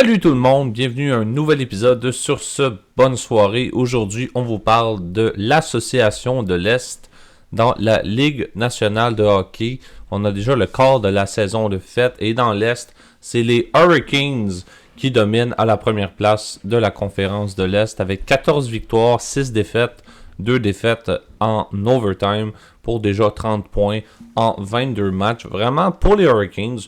Salut tout le monde, bienvenue à un nouvel épisode de Sur ce, bonne soirée. Aujourd'hui, on vous parle de l'Association de l'Est dans la Ligue nationale de hockey. On a déjà le quart de la saison de fête et dans l'Est, c'est les Hurricanes qui dominent à la première place de la conférence de l'Est avec 14 victoires, 6 défaites, 2 défaites en overtime pour déjà 30 points en 22 matchs. Vraiment, pour les Hurricanes,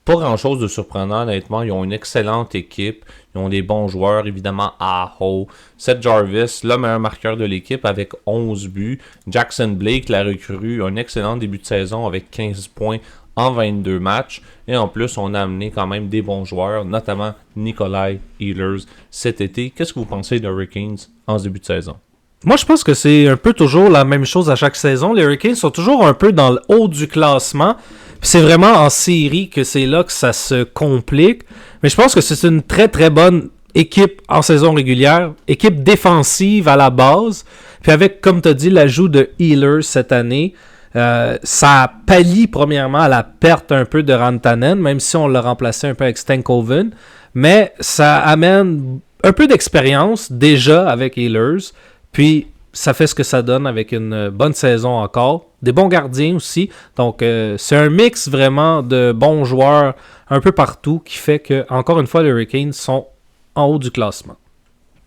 pas grand-chose de surprenant, honnêtement. Ils ont une excellente équipe. Ils ont des bons joueurs, évidemment. Aho, Seth Jarvis, le meilleur marqueur de l'équipe avec 11 buts. Jackson Blake, la recrue, un excellent début de saison avec 15 points en 22 matchs. Et en plus, on a amené quand même des bons joueurs, notamment Nikolai Ehlers cet été. Qu'est-ce que vous pensez des Hurricanes en ce début de saison? Moi, je pense que c'est un peu toujours la même chose à chaque saison. Les Hurricanes sont toujours un peu dans le haut du classement. Puis c'est vraiment en série que c'est là que ça se complique. Mais je pense que c'est une très très bonne équipe en saison régulière. Équipe défensive à la base. Puis avec, comme tu as dit, l'ajout de Ehlers cette année, ça pallie premièrement à la perte un peu de Rantanen, même si on l'a remplacé un peu avec Stankoven. Mais ça amène un peu d'expérience déjà avec Ehlers. Puis, ça fait ce que ça donne avec une bonne saison encore. Des bons gardiens aussi. Donc, c'est un mix vraiment de bons joueurs un peu partout qui fait que, encore une fois, les Hurricanes sont en haut du classement.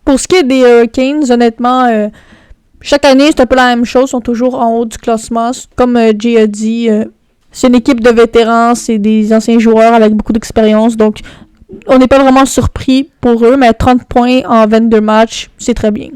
Pour ce qui est des Hurricanes, honnêtement, chaque année, c'est un peu la même chose. Ils sont toujours en haut du classement. Comme Jay a dit, c'est une équipe de vétérans. C'est des anciens joueurs avec beaucoup d'expérience. Donc, on n'est pas vraiment surpris pour eux. Mais 30 points en 22 matchs, c'est très bien.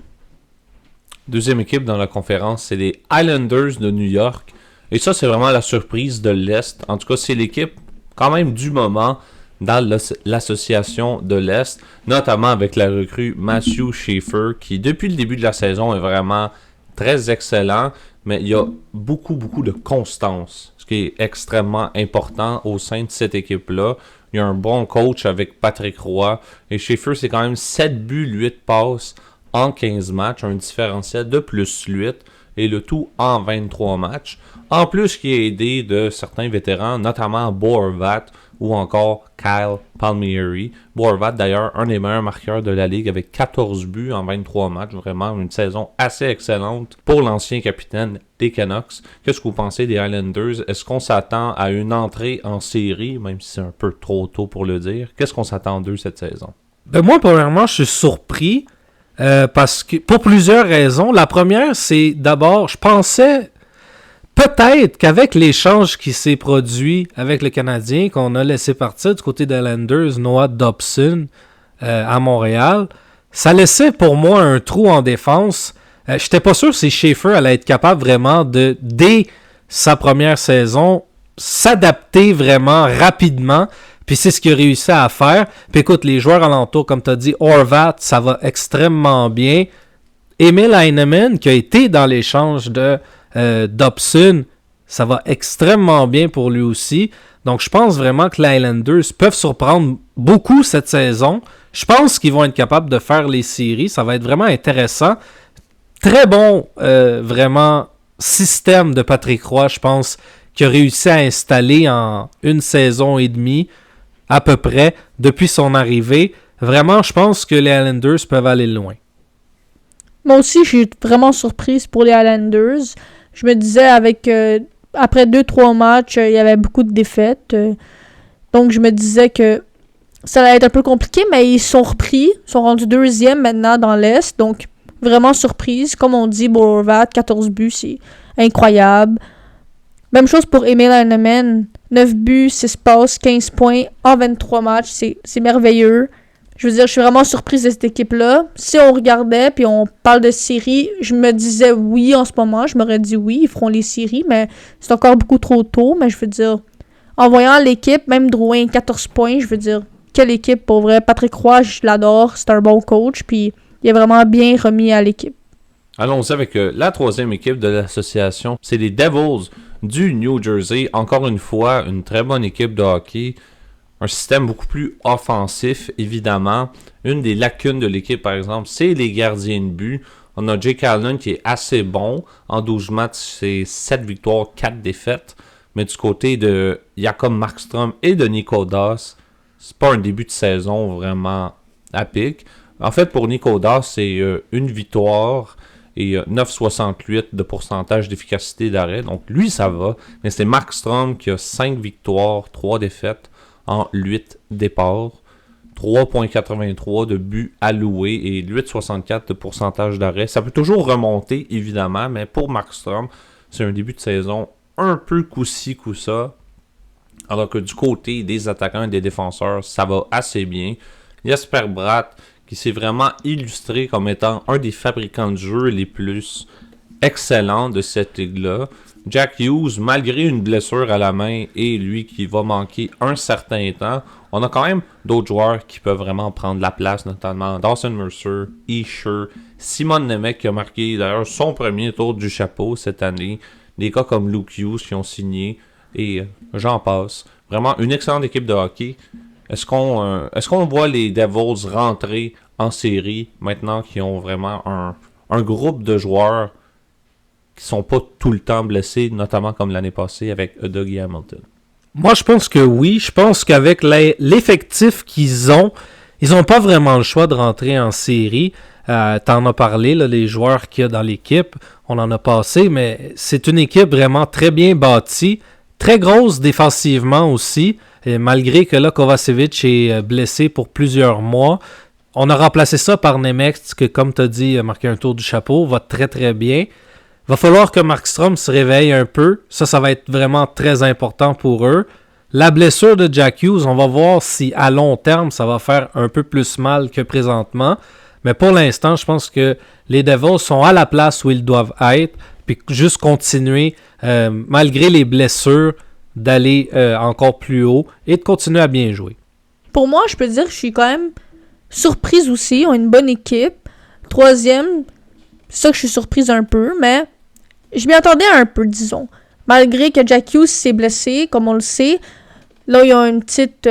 Deuxième équipe dans la conférence, c'est les Islanders de New York. Et ça, c'est vraiment la surprise de l'Est. En tout cas, c'est l'équipe quand même du moment dans l'association de l'Est, notamment avec la recrue Matthew Schaefer, qui depuis le début de la saison est vraiment très excellent, mais il y a beaucoup de constance, ce qui est extrêmement important au sein de cette équipe-là. Il y a un bon coach avec Patrick Roy, et Schaefer, c'est quand même 7 buts, 8 passes en 15 matchs, un différentiel de plus 8, et le tout en 23 matchs. En plus, qui est aidé de certains vétérans, notamment Bo Horvat ou encore Kyle Palmieri. Bo Horvat, d'ailleurs, un des meilleurs marqueurs de la Ligue avec 14 buts en 23 matchs. Vraiment une saison assez excellente pour l'ancien capitaine des Canucks. Qu'est-ce que vous pensez des Islanders? Est-ce qu'on s'attend à une entrée en série, même si c'est un peu trop tôt pour le dire? Qu'est-ce qu'on s'attend d'eux cette saison? Moi, premièrement, je suis surpris. Parce que pour plusieurs raisons. La première, c'est d'abord, je pensais peut-être qu'avec l'échange qui s'est produit avec le Canadien, qu'on a laissé partir du côté des Islanders, Noah Dobson à Montréal, ça laissait pour moi un trou en défense. J'étais pas sûr si Schaefer allait être capable vraiment de, dès sa première saison, s'adapter vraiment rapidement. Puis c'est ce qu'il a réussi à faire. Puis écoute, les joueurs alentours, comme tu as dit, Horvat, ça va extrêmement bien. Emil Heinemann, qui a été dans l'échange de Dobson, ça va extrêmement bien pour lui aussi. Donc je pense vraiment que les Islanders peuvent surprendre beaucoup cette saison. Je pense qu'ils vont être capables de faire les séries. Ça va être vraiment intéressant. Très bon, vraiment, système de Patrick Roy, je pense, qui a réussi à installer en une saison et demie à peu près, depuis son arrivée. Vraiment, je pense que les Islanders peuvent aller loin. Moi aussi, je suis vraiment surprise pour les Islanders. Je me disais, après 2-3 matchs, il y avait beaucoup de défaites. Donc, je me disais que ça allait être un peu compliqué, mais ils sont repris. Ils sont rendus 2e maintenant dans l'Est. Donc, vraiment surprise. Comme on dit, Bo Horvat, 14 buts, c'est incroyable. Même chose pour Emil Heinemann. 9 buts, 6 passes, 15 points en 23 matchs. C'est merveilleux. Je veux dire, je suis vraiment surprise de cette équipe-là. Si on regardait, puis on parle de séries, je me disais oui en ce moment. Je m'aurais dit oui, ils feront les séries, mais c'est encore beaucoup trop tôt. Mais je veux dire, en voyant l'équipe, même Drouin, 14 points, je veux dire, quelle équipe pour vrai. Patrick Roy, je l'adore, c'est un bon coach, puis il est vraiment bien remis à l'équipe. Allons-y avec la troisième équipe de l'association. C'est les Devils du New Jersey. Encore une fois, une très bonne équipe de hockey. Un système beaucoup plus offensif, évidemment. Une des lacunes de l'équipe, par exemple, c'est les gardiens de but. On a Jake Allen qui est assez bon. En 12 matchs, c'est 7 victoires, 4 défaites. Mais du côté de Jakob Markstrom et de Nico Das, c'est pas un début de saison vraiment à pic. En fait, pour Nick Audas, c'est une victoire et 9,68 de pourcentage d'efficacité d'arrêt. Donc, lui, ça va. Mais c'est Markstrom qui a 5 victoires, 3 défaites en 8 départs. 3,83 de buts alloués et 8,64 de pourcentage d'arrêt. Ça peut toujours remonter, évidemment, mais pour Markstrom, c'est un début de saison un peu coup-ci, coup-ça. Alors que du côté des attaquants et des défenseurs, ça va assez bien. Jesper Bratt, qui s'est vraiment illustré comme étant un des fabricants de jeux les plus excellents de cette ligue-là. Jack Hughes, malgré une blessure à la main et lui qui va manquer un certain temps, on a quand même d'autres joueurs qui peuvent vraiment prendre la place, notamment Dawson Mercer, Escher, Simon Nemec qui a marqué d'ailleurs son premier tour du chapeau cette année, des gars comme Luke Hughes qui ont signé et j'en passe. Vraiment une excellente équipe de hockey. Est-ce qu'on voit les Devils rentrer en série maintenant qu'ils ont vraiment un groupe de joueurs qui sont pas tout le temps blessés, notamment comme l'année passée avec Dougie Hamilton? Moi, je pense que oui. Je pense qu'avec l'effectif qu'ils ont, ils n'ont pas vraiment le choix de rentrer en série. T'en as parlé, là, les joueurs qu'il y a dans l'équipe. On en a passé, mais c'est une équipe vraiment très bien bâtie. Très grosse défensivement aussi. Et malgré que là, Kovacevic est blessé pour plusieurs mois. On a remplacé ça par Nemec, que comme tu as dit, a marqué un tour du chapeau. Va très très bien. Va falloir que Markstrom se réveille un peu. Ça va être vraiment très important pour eux. La blessure de Jack Hughes, on va voir si à long terme, ça va faire un peu plus mal que présentement. Mais pour l'instant, je pense que les Devils sont à la place où ils doivent être. Puis juste continuer, malgré les blessures, d'aller encore plus haut et de continuer à bien jouer. Pour moi, je peux dire que je suis quand même surprise aussi. Ils ont une bonne équipe. Troisième, c'est ça que je suis surprise un peu, mais je m'y attendais un peu, disons. Malgré que Jack Hughes s'est blessé, comme on le sait, là, ils ont une petite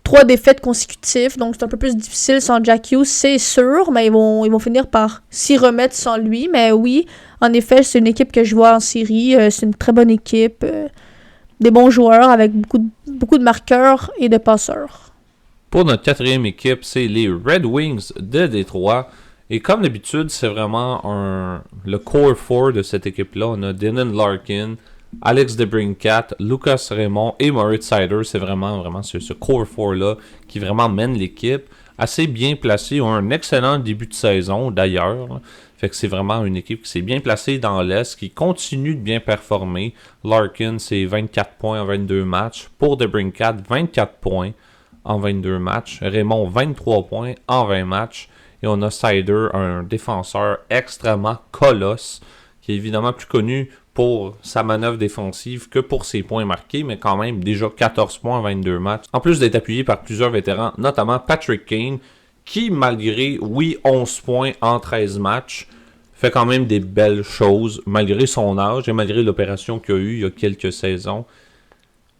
3 défaites consécutives, donc c'est un peu plus difficile sans Jack Hughes, c'est sûr, mais ils vont finir par s'y remettre sans lui. Mais oui, en effet, c'est une équipe que je vois en série. C'est une très bonne équipe. Des bons joueurs avec beaucoup de marqueurs et de passeurs. Pour notre quatrième équipe, c'est les Red Wings de Détroit. Et comme d'habitude, c'est vraiment le core 4 de cette équipe-là. On a Dylan Larkin, Alex DeBrincat, Lucas Raymond et Moritz Seider. C'est vraiment ce core 4-là qui vraiment mène l'équipe. Assez bien placé. Ils ont un excellent début de saison d'ailleurs. Fait que c'est vraiment une équipe qui s'est bien placée dans l'Est, qui continue de bien performer. Larkin, c'est 24 points en 22 matchs. Pour DeBrincat, 24 points en 22 matchs. Raymond, 23 points en 20 matchs. Et on a Seider, un défenseur extrêmement colosse, qui est évidemment plus connu pour sa manœuvre défensive que pour ses points marqués, mais quand même déjà 14 points en 22 matchs. En plus d'être appuyé par plusieurs vétérans, notamment Patrick Kane, qui malgré, 11 points en 13 matchs, fait quand même des belles choses, malgré son âge et malgré l'opération qu'il y a eu il y a quelques saisons.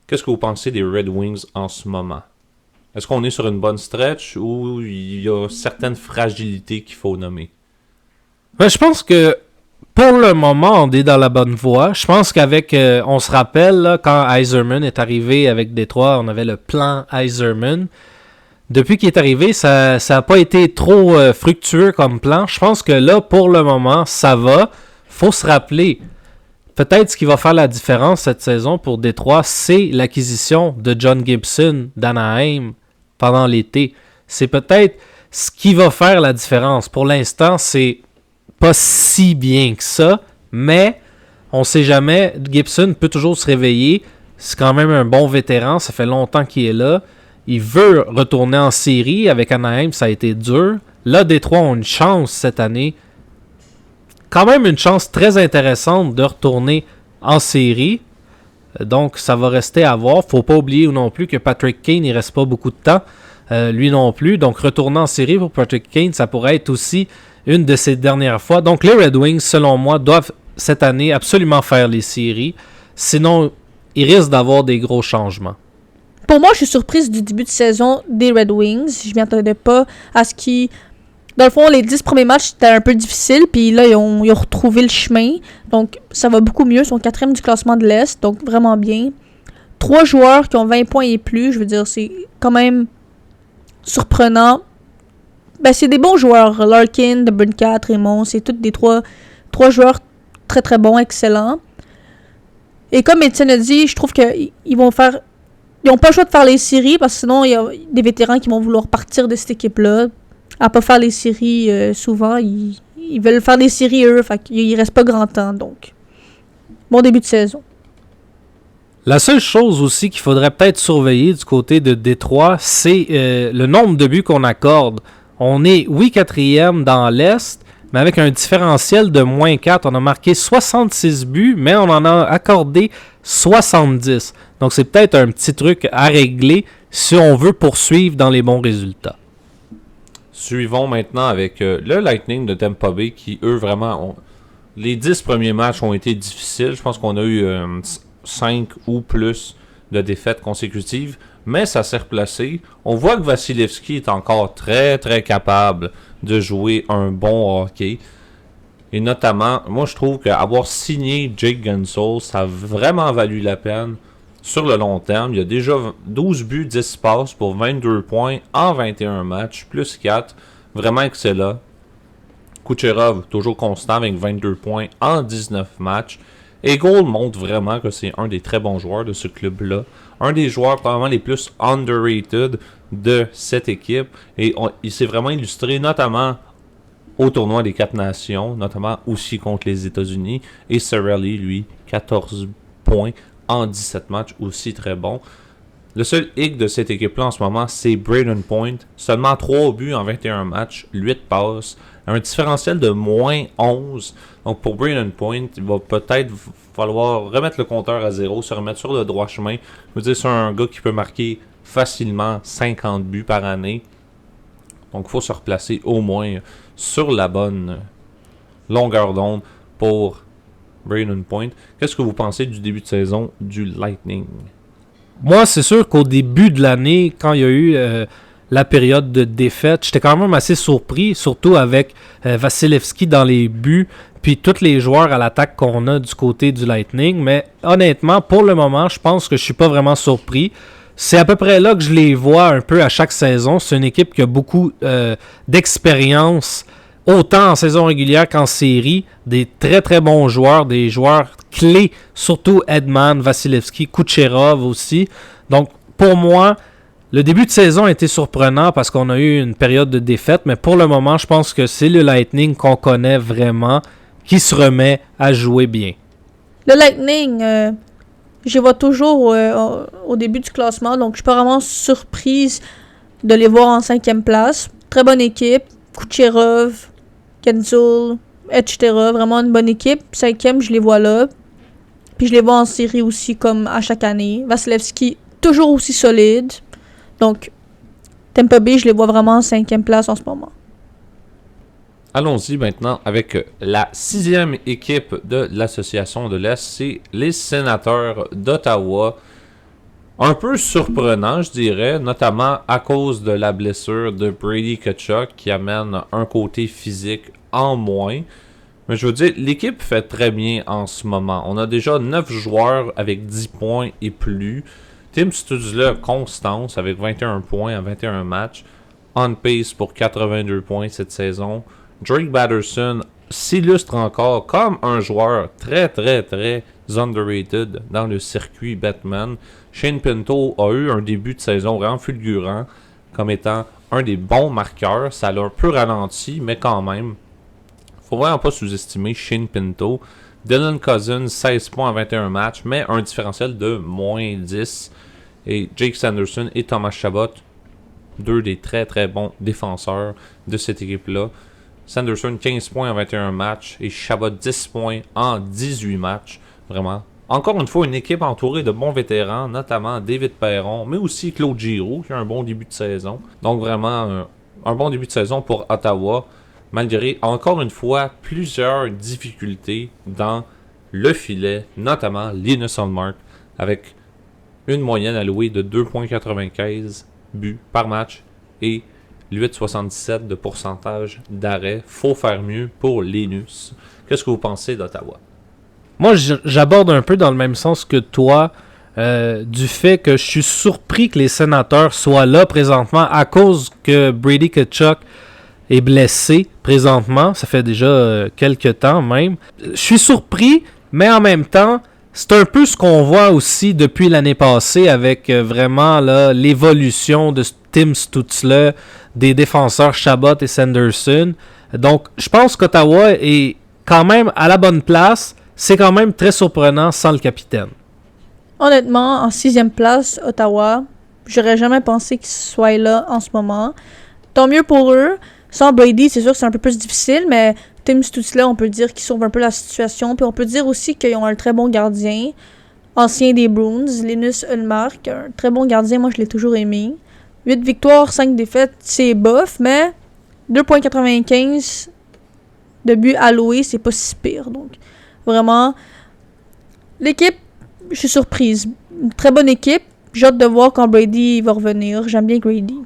Qu'est-ce que vous pensez des Red Wings en ce moment? Est-ce qu'on est sur une bonne stretch ou il y a certaines fragilités qu'il faut nommer? Ben, je pense que pour le moment, on est dans la bonne voie. Je pense qu'avec, on se rappelle, là, quand Yzerman est arrivé avec Détroit, on avait le plan Yzerman. Depuis qu'il est arrivé, ça n'a pas été trop fructueux comme plan. Je pense que là, pour le moment, ça va. Faut se rappeler, peut-être ce qui va faire la différence cette saison pour Détroit, c'est l'acquisition de John Gibson d'Anaheim pendant l'été. C'est peut-être ce qui va faire la différence. Pour l'instant, c'est pas si bien que ça, mais on sait jamais. Gibson peut toujours se réveiller. C'est quand même un bon vétéran. Ça fait longtemps qu'il est là. Il veut retourner en série. Avec Anaheim, ça a été dur. Là, Détroit ont une chance cette année. Quand même une chance très intéressante de retourner en série. Donc, ça va rester à voir. Faut pas oublier non plus que Patrick Kane, il reste pas beaucoup de temps. Lui non plus. Donc, retourner en série pour Patrick Kane, ça pourrait être aussi une de ses dernières fois. Donc, les Red Wings, selon moi, doivent cette année absolument faire les séries. Sinon, ils risquent d'avoir des gros changements. Pour moi, je suis surprise du début de saison des Red Wings. Je m'y attendais pas à ce qui... Dans le fond, les 10 premiers matchs, c'était un peu difficile. Puis là, ils ont retrouvé le chemin. Donc, ça va beaucoup mieux. Ils sont 4e du classement de l'Est. Donc, vraiment bien. 3 joueurs qui ont 20 points et plus. Je veux dire, c'est quand même surprenant. Ben, c'est des bons joueurs. Larkin, DeBrincat, Raymond, c'est tous des trois joueurs très très bons, excellents. Et comme Étienne a dit, je trouve qu'ils vont faire... Ils n'ont pas le choix de faire les séries parce que sinon, il y a des vétérans qui vont vouloir partir de cette équipe-là. À pas faire les séries souvent, ils veulent faire des séries eux, fait qu'il reste pas grand temps, donc. Bon début de saison. La seule chose aussi qu'il faudrait peut-être surveiller du côté de Détroit, c'est le nombre de buts qu'on accorde. On est, oui, 4e dans l'Est, mais avec un différentiel de moins 4. On a marqué 66 buts, mais on en a accordé 70. Donc c'est peut-être un petit truc à régler si on veut poursuivre dans les bons résultats. Suivons maintenant avec le Lightning de Tampa Bay qui, eux, vraiment, les 10 premiers matchs ont été difficiles. Je pense qu'on a eu 5 ou plus de défaites consécutives, mais ça s'est replacé. On voit que Vasilevski est encore très, très capable de jouer un bon hockey. Et notamment, moi, je trouve qu'avoir signé Jake Guentzel, ça a vraiment valu la peine sur le long terme. Il y a déjà 12 buts, 10 passes pour 22 points en 21 matchs, plus 4. Vraiment excellent. Kucherov, toujours constant avec 22 points en 19 matchs. Et Gould montre vraiment que c'est un des très bons joueurs de ce club-là. Un des joueurs probablement les plus underrated de cette équipe. Et il s'est vraiment illustré notamment au tournoi des 4 nations, notamment aussi contre les États-Unis. Et Cirelli, lui, 14 points en 17 matchs, aussi très bon. Le seul hic de cette équipe-là en ce moment, c'est Brayden Point. Seulement 3 buts en 21 matchs, 8 passes, un différentiel de moins 11. Donc pour Brayden Point, il va peut-être falloir remettre le compteur à zéro, se remettre sur le droit chemin. Je veux dire, c'est un gars qui peut marquer facilement 50 buts par année. Donc il faut se replacer au moins sur la bonne longueur d'onde pour Brayden Point. Qu'est-ce que vous pensez du début de saison du Lightning? Moi, c'est sûr qu'au début de l'année, quand il y a eu la période de défaite, j'étais quand même assez surpris, surtout avec Vasilevski dans les buts, puis tous les joueurs à l'attaque qu'on a du côté du Lightning. Mais honnêtement, pour le moment, je pense que je suis pas vraiment surpris. C'est à peu près là que je les vois un peu à chaque saison. C'est une équipe qui a beaucoup d'expérience, autant en saison régulière qu'en série. Des très très bons joueurs, des joueurs clés, surtout Edman, Vasilevski, Kucherov aussi. Donc pour moi, le début de saison a été surprenant parce qu'on a eu une période de défaite, mais pour le moment, je pense que c'est le Lightning qu'on connaît vraiment qui se remet à jouer bien. Le Lightning, je les vois toujours au début du classement, donc je suis pas vraiment surprise de les voir en 5e place. Très bonne équipe. Kucherov, Guentzel, etc. Vraiment une bonne équipe. 5e, je les vois là. Puis je les vois en série aussi, comme à chaque année. Vasilevski, toujours aussi solide. Donc, Tampa Bay, je les vois vraiment en 5e place en ce moment. Allons-y maintenant avec la 6e équipe de l'association de l'Est, c'est les Sénateurs d'Ottawa. Un peu surprenant, je dirais, notamment à cause de la blessure de Brady Tkachuk qui amène un côté physique en moins. Mais je veux dire, l'équipe fait très bien en ce moment. On a déjà 9 joueurs avec 10 points et plus. Tim Stutzle, constance avec 21 points en 21 matchs. On pace pour 82 points cette saison. Drake Batterson s'illustre encore comme un joueur très très très underrated dans le circuit Batman. Shane Pinto a eu un début de saison vraiment fulgurant comme étant un des bons marqueurs. Ça l'a un peu ralenti, mais quand même, faut vraiment pas sous-estimer Shane Pinto. Dylan Cousins, 16 points en 21 matchs, mais un différentiel de moins 10. Et Jake Sanderson et Thomas Chabot, deux des très très bons défenseurs de cette équipe-là. Sanderson, 15 points en 21 matchs et Chabot, 10 points en 18 matchs. Vraiment. Encore une fois, une équipe entourée de bons vétérans, notamment David Perron, mais aussi Claude Giroux, qui a un bon début de saison. Donc vraiment, un bon début de saison pour Ottawa, malgré, encore une fois, plusieurs difficultés dans le filet, notamment Linus Ullmark, avec une moyenne allouée de 2,95 buts par match et 8,77 de pourcentage d'arrêt. Faut faire mieux pour Linus. Qu'est-ce que vous pensez d'Ottawa? Moi, j'aborde un peu dans le même sens que toi. du fait que je suis surpris que les Sénateurs soient là présentement à cause que Brady Tkachuk est blessé présentement. Ça fait déjà quelques temps même. Je suis surpris, mais en même temps, c'est un peu ce qu'on voit aussi depuis l'année passée avec vraiment là, l'évolution de Tim Stutzle, des défenseurs Chabot et Sanderson. Donc, je pense qu'Ottawa est quand même à la bonne place. C'est quand même très surprenant sans le capitaine. Honnêtement, en 6e place, Ottawa, j'aurais jamais pensé qu'ils soient là en ce moment. Tant mieux pour eux. Sans Brady, c'est sûr que c'est un peu plus difficile, mais Tim Stutzle, on peut dire qu'il sauve un peu la situation. Puis on peut dire aussi qu'ils ont un très bon gardien, ancien des Bruins, Linus Ullmark, un très bon gardien, moi je l'ai toujours aimé. 8 victoires, 5 défaites, c'est bof, mais 2,95 de buts alloués, c'est pas si pire. Donc, vraiment, l'équipe, je suis surprise. Une très bonne équipe. J'ai hâte de voir quand Brady va revenir. J'aime bien Brady.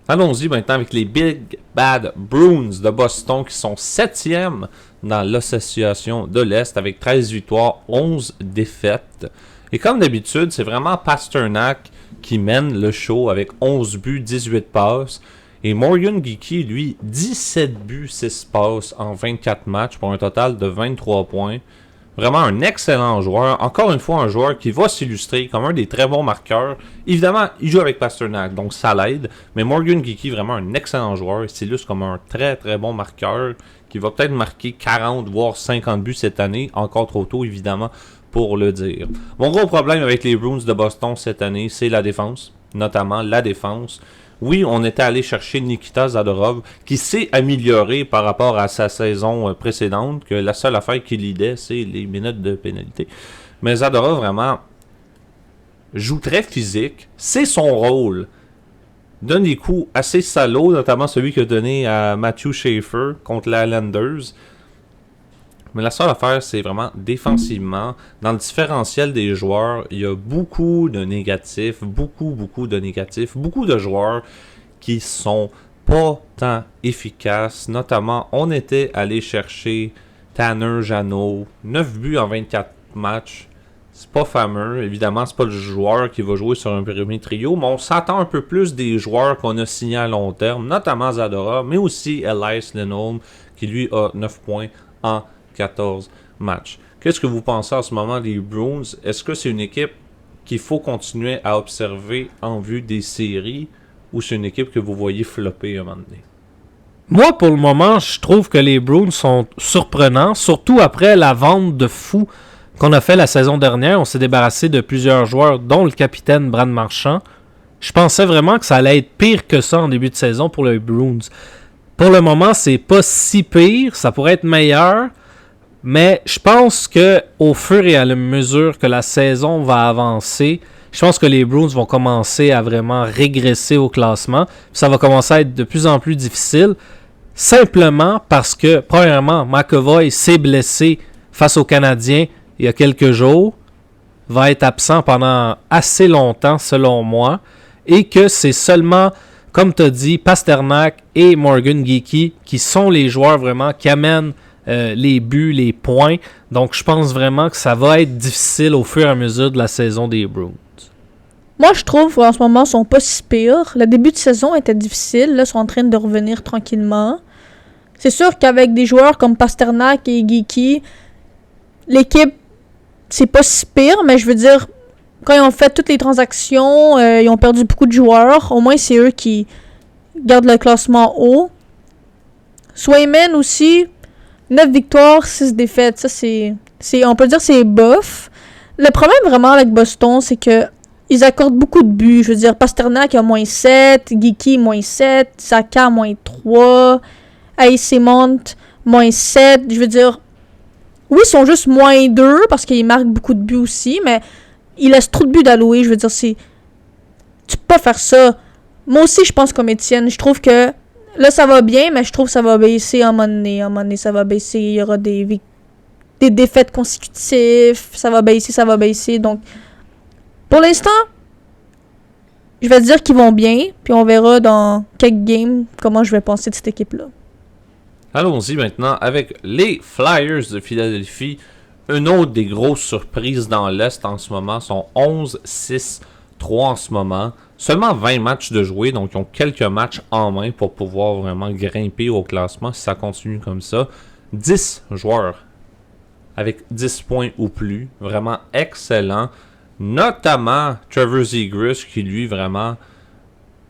Allons-y maintenant avec les Big Bad Bruins de Boston qui sont 7e dans l'association de l'Est avec 13 victoires, 11 défaites. Et comme d'habitude, c'est vraiment Pasternak qui mène le show avec 11 buts, 18 passes. Et Morgan Geekie, lui, 17 buts, 6 passes en 24 matchs pour un total de 23 points. Vraiment un excellent joueur. Encore une fois, un joueur qui va s'illustrer comme un des très bons marqueurs. Évidemment, il joue avec Pasternak, donc ça l'aide. Mais Morgan Geekie, vraiment un excellent joueur. Il s'illustre comme un très très bon marqueur qui va peut-être marquer 40 voire 50 buts cette année. Encore trop tôt, évidemment, pour le dire. Mon gros problème avec les Bruins de Boston cette année, c'est la défense. Notamment la défense. Oui, on était allé chercher Nikita Zadorov, qui s'est amélioré par rapport à sa saison précédente, que la seule affaire qu'il lidait, c'est les minutes de pénalité. Mais Zadorov, vraiment, joue très physique. C'est son rôle. Donne des coups assez salauds, notamment celui qu'il a donné à Matthew Schaefer contre les Islanders. Mais la seule affaire, c'est vraiment défensivement. Dans le différentiel des joueurs, il y a beaucoup de négatifs, beaucoup de négatifs, beaucoup de joueurs qui sont pas tant efficaces. Notamment, on était allé chercher Tanner Jeannot, 9 buts en 24 matchs. C'est pas fameux. Évidemment, c'est pas le joueur qui va jouer sur un premier trio, mais on s'attend un peu plus des joueurs qu'on a signés à long terme, notamment Zadorov, mais aussi Elias Lindholm, qui lui a 9 points en 14 matchs. Qu'est-ce que vous pensez en ce moment des Bruins? Est-ce que c'est une équipe qu'il faut continuer à observer en vue des séries ou c'est une équipe que vous voyez flopper un moment donné? Moi, pour le moment, je trouve que les Bruins sont surprenants, surtout après la vente de fou qu'on a fait la saison dernière. On s'est débarrassé de plusieurs joueurs, dont le capitaine Brad Marchand. Je pensais vraiment que ça allait être pire que ça en début de saison pour les Bruins. Pour le moment, c'est pas si pire, ça pourrait être meilleur. Mais je pense que au fur et à la mesure que la saison va avancer, je pense que les Bruins vont commencer à vraiment régresser au classement. Ça va commencer à être de plus en plus difficile. Simplement parce que, premièrement, McAvoy s'est blessé face aux Canadiens il y a quelques jours. Va être absent pendant assez longtemps, selon moi. Et que c'est seulement, comme tu as dit, Pasternak et Morgan Geekie qui sont les joueurs vraiment qui amènent les buts, les points. Donc, je pense vraiment que ça va être difficile au fur et à mesure de la saison des Bruins. Moi, je trouve qu'en ce moment, ils sont pas si pires. Le début de saison était difficile. Là, ils sont en train de revenir tranquillement. C'est sûr qu'avec des joueurs comme Pasternak et Geekie, l'équipe, c'est pas si pire, mais je veux dire, quand ils ont fait toutes les transactions, ils ont perdu beaucoup de joueurs. Au moins, c'est eux qui gardent le classement haut. Swayman aussi, 9 victoires, 6 défaites. Ça, c'est on peut dire c'est bof. Le problème vraiment avec Boston, c'est que ils accordent beaucoup de buts. Je veux dire, Pasternak a moins 7, Geekie moins 7, Saka moins 3, Aïsemont moins 7. Je veux dire, oui, ils sont juste moins 2 parce qu'ils marquent beaucoup de buts aussi, mais ils laissent trop de buts d'allouer. Je veux dire, tu peux pas faire ça. Moi aussi, je pense comme Étienne. Je trouve que là, ça va bien, mais je trouve que ça va baisser à un moment donné. À un moment donné, ça va baisser. Il y aura des défaites consécutives. Ça va baisser. Donc, pour l'instant, je vais dire qu'ils vont bien. Puis on verra dans quelques games comment je vais penser de cette équipe-là. Allons-y maintenant avec les Flyers de Philadelphie. Une autre des grosses surprises dans l'Est en ce moment sont 11-6-3 en ce moment. Seulement 20 matchs de jouer, donc ils ont quelques matchs en main pour pouvoir vraiment grimper au classement si ça continue comme ça. 10 joueurs avec 10 points ou plus, vraiment excellent. Notamment Trevor Zegras qui lui vraiment...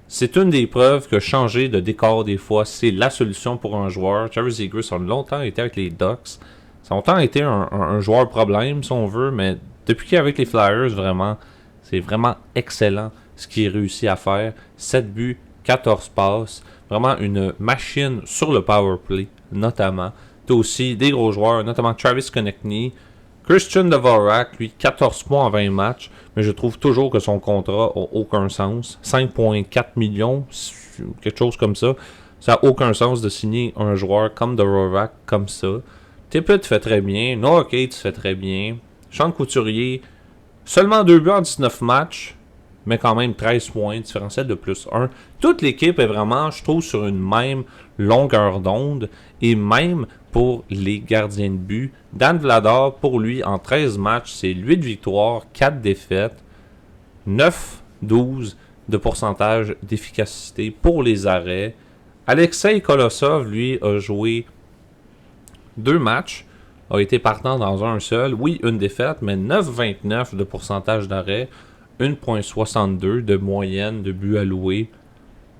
C'est une des preuves que changer de décor des fois, c'est la solution pour un joueur. Trevor Zegras a longtemps été avec les Ducks. Ça a longtemps été un joueur problème, si on veut, mais depuis qu'il est avec les Flyers, vraiment, c'est vraiment excellent ce qu'il réussit à faire. 7 buts, 14 passes. Vraiment une machine sur le power play, notamment. T'as aussi des gros joueurs, notamment Travis Konechny. Christian Dvorak, lui, 14 points en 20 matchs, mais je trouve toujours que son contrat n'a aucun sens. 5,4 millions, quelque chose comme ça. Ça n'a aucun sens de signer un joueur comme Dvorak, comme ça. Tippett fait très bien, Noah Cates fait très bien. Sean Couturier, seulement 2 buts en 19 matchs, mais quand même 13 points, différentiel de plus 1. Toute l'équipe est vraiment, je trouve, sur une même longueur d'onde, et même pour les gardiens de but. Dan Vladar, pour lui, en 13 matchs, c'est 8 victoires, 4 défaites, 9-12 de pourcentage d'efficacité pour les arrêts. Alexei Kolosov, lui, a joué 2 matchs, a été partant dans un seul. Oui, une défaite, mais 9,29 de pourcentage d'arrêt, 1,62 de moyenne de buts alloués.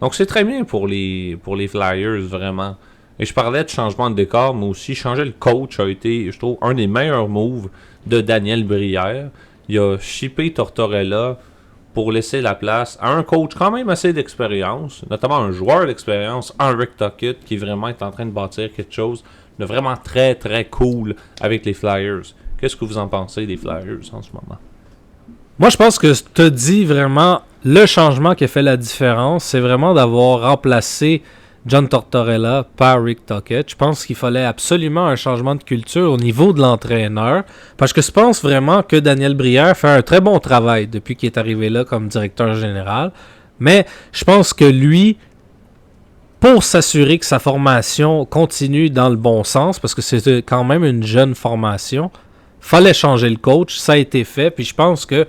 Donc c'est très bien pour les Flyers, vraiment. Et je parlais de changement de décor, mais aussi changer le coach a été, je trouve, un des meilleurs moves de Daniel Brière. Il a shippé Tortorella pour laisser la place à un coach quand même assez d'expérience, notamment un joueur d'expérience, Henrik Tuckett, qui vraiment est en train de bâtir quelque chose de vraiment très très cool avec les Flyers. Qu'est-ce que vous en pensez des Flyers en ce moment? Moi, je pense que tu as dit vraiment le changement qui a fait la différence, c'est vraiment d'avoir remplacé John Tortorella par Rick Tocchet. Je pense qu'il fallait absolument un changement de culture au niveau de l'entraîneur, parce que je pense vraiment que Daniel Brière fait un très bon travail depuis qu'il est arrivé là comme directeur général, mais je pense que lui, pour s'assurer que sa formation continue dans le bon sens, parce que c'est quand même une jeune formation, fallait changer le coach, ça a été fait, puis je pense que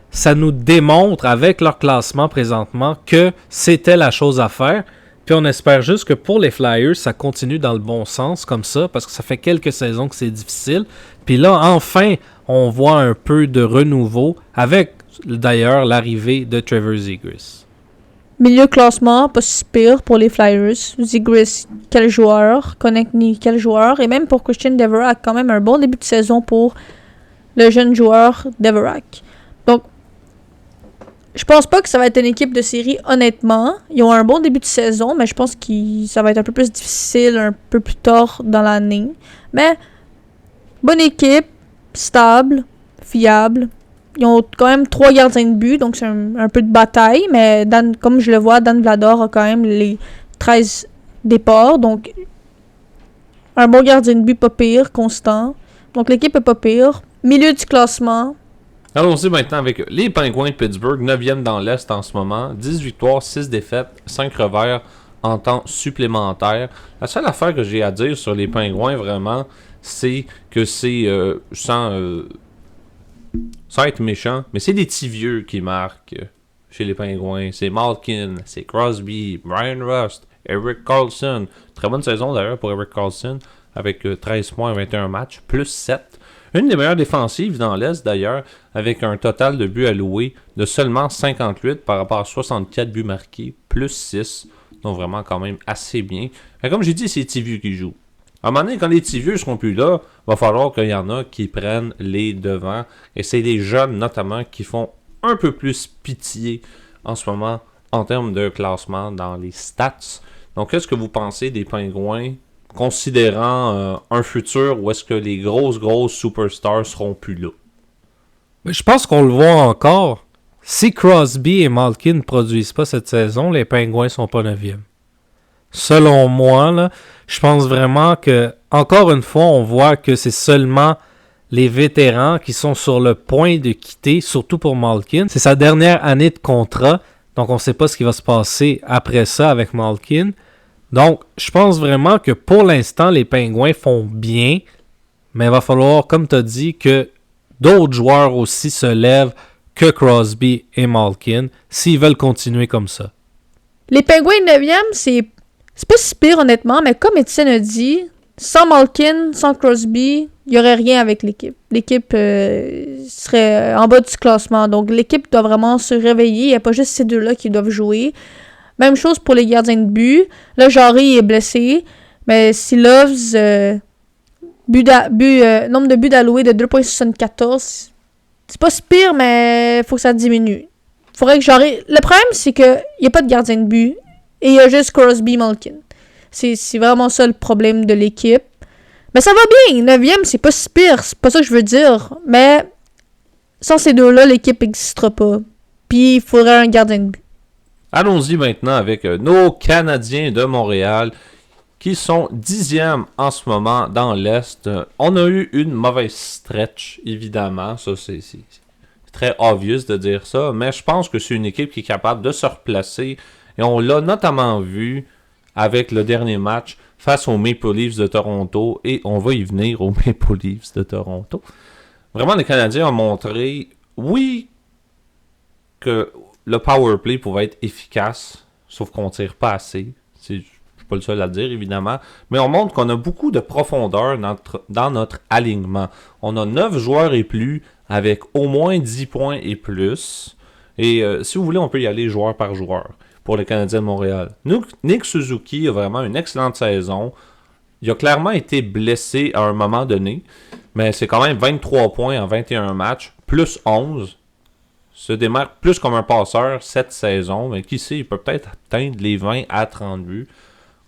ça nous démontre avec leur classement présentement que c'était la chose à faire. Puis on espère juste que pour les Flyers, ça continue dans le bon sens comme ça, parce que ça fait quelques saisons que c'est difficile. Puis là, enfin, on voit un peu de renouveau avec d'ailleurs l'arrivée de Trevor Zegras. Milieu classement, pas si pire pour les Flyers. Zegras, quel joueur. Konechny, quel joueur. Et même pour Christian Dvorak, quand même un bon début de saison pour le jeune joueur Dvorak. Donc, je pense pas que ça va être une équipe de série, honnêtement. Ils ont un bon début de saison, mais je pense que ça va être un peu plus difficile un peu plus tard dans l'année. Mais, bonne équipe, stable, fiable. Ils ont quand même 3 gardiens de but, donc c'est un peu de bataille. Mais comme je le vois, Dan Vladar a quand même les 13 départs. Donc, un bon gardien de but pas pire, constant. Donc, l'équipe est pas pire. Milieu du classement. Allons-y maintenant avec les Pingouins de Pittsburgh, 9e dans l'Est en ce moment. 10 victoires, 6 défaites, 5 revers en temps supplémentaire. La seule affaire que j'ai à dire sur les Pingouins, vraiment, c'est que c'est, sans être méchant, mais c'est des petits vieux qui marquent chez les Pingouins. C'est Malkin, c'est Crosby, Brian Rust, Erik Karlsson. Très bonne saison d'ailleurs pour Erik Karlsson, avec 13 points en 21 matchs, plus 7. Une des meilleures défensives dans l'Est d'ailleurs, avec un total de buts alloués de seulement 58 par rapport à 64 buts marqués, plus 6. Donc vraiment quand même assez bien. Mais comme j'ai dit, c'est les petits vieux qui jouent. À un moment donné, quand les petits vieux seront plus là, il va falloir qu'il y en a qui prennent les devants. Et c'est les jeunes notamment qui font un peu plus pitié en ce moment en termes de classement dans les stats. Donc qu'est-ce que vous pensez des Pingouins, considérant un futur où est-ce que les grosses superstars seront plus là? Mais je pense qu'on le voit encore. Si Crosby et Malkin ne produisent pas cette saison, les Pingouins sont pas 9e. Selon moi, là, je pense vraiment que, encore une fois, on voit que c'est seulement les vétérans qui sont sur le point de quitter, surtout pour Malkin. C'est sa dernière année de contrat, donc on ne sait pas ce qui va se passer après ça avec Malkin. Donc, je pense vraiment que pour l'instant, les Pingouins font bien, mais il va falloir, comme tu as dit, que d'autres joueurs aussi se lèvent que Crosby et Malkin s'ils veulent continuer comme ça. Les Penguins 9e, c'est pas si pire honnêtement, mais comme Étienne a dit, sans Malkin, sans Crosby, il n'y aurait rien avec l'équipe. L'équipe serait en bas du classement. Donc l'équipe doit vraiment se réveiller. Il n'y a pas juste ces deux-là qui doivent jouer. Même chose pour les gardiens de but. Là, Jarry est blessé. Mais si Loves, nombre de buts alloués de 2,74, c'est pas si pire, mais il faut que ça diminue. Faudrait que Jarry... Le problème, c'est qu'il n'y a pas de gardien de but. Et il y a juste Crosby Malkin. C'est vraiment ça le problème de l'équipe. Mais ça va bien. 9e, c'est pas si pire. C'est pas ça que je veux dire. Mais sans ces deux-là, l'équipe n'existera pas. Puis il faudrait un gardien de but. Allons-y maintenant avec nos Canadiens de Montréal qui sont 10e en ce moment dans l'Est. On a eu une mauvaise stretch, évidemment. Ça, c'est très obvious de dire ça. Mais je pense que c'est une équipe qui est capable de se replacer. Et on l'a notamment vu avec le dernier match face aux Maple Leafs de Toronto. Et on va y venir aux Maple Leafs de Toronto. Vraiment, les Canadiens ont montré, oui, que le power play pouvait être efficace, sauf qu'on tire pas assez. Je suis pas le seul à le dire, évidemment. Mais on montre qu'on a beaucoup de profondeur dans notre alignement. On a 9 joueurs et plus avec au moins 10 points et plus. Et si vous voulez, on peut y aller joueur par joueur pour les Canadiens de Montréal. Nick Suzuki a vraiment une excellente saison. Il a clairement été blessé à un moment donné, mais c'est quand même 23 points en 21 matchs, plus 11. Se démarque plus comme un passeur cette saison, mais qui sait, il peut peut-être atteindre les 20 à 30 buts.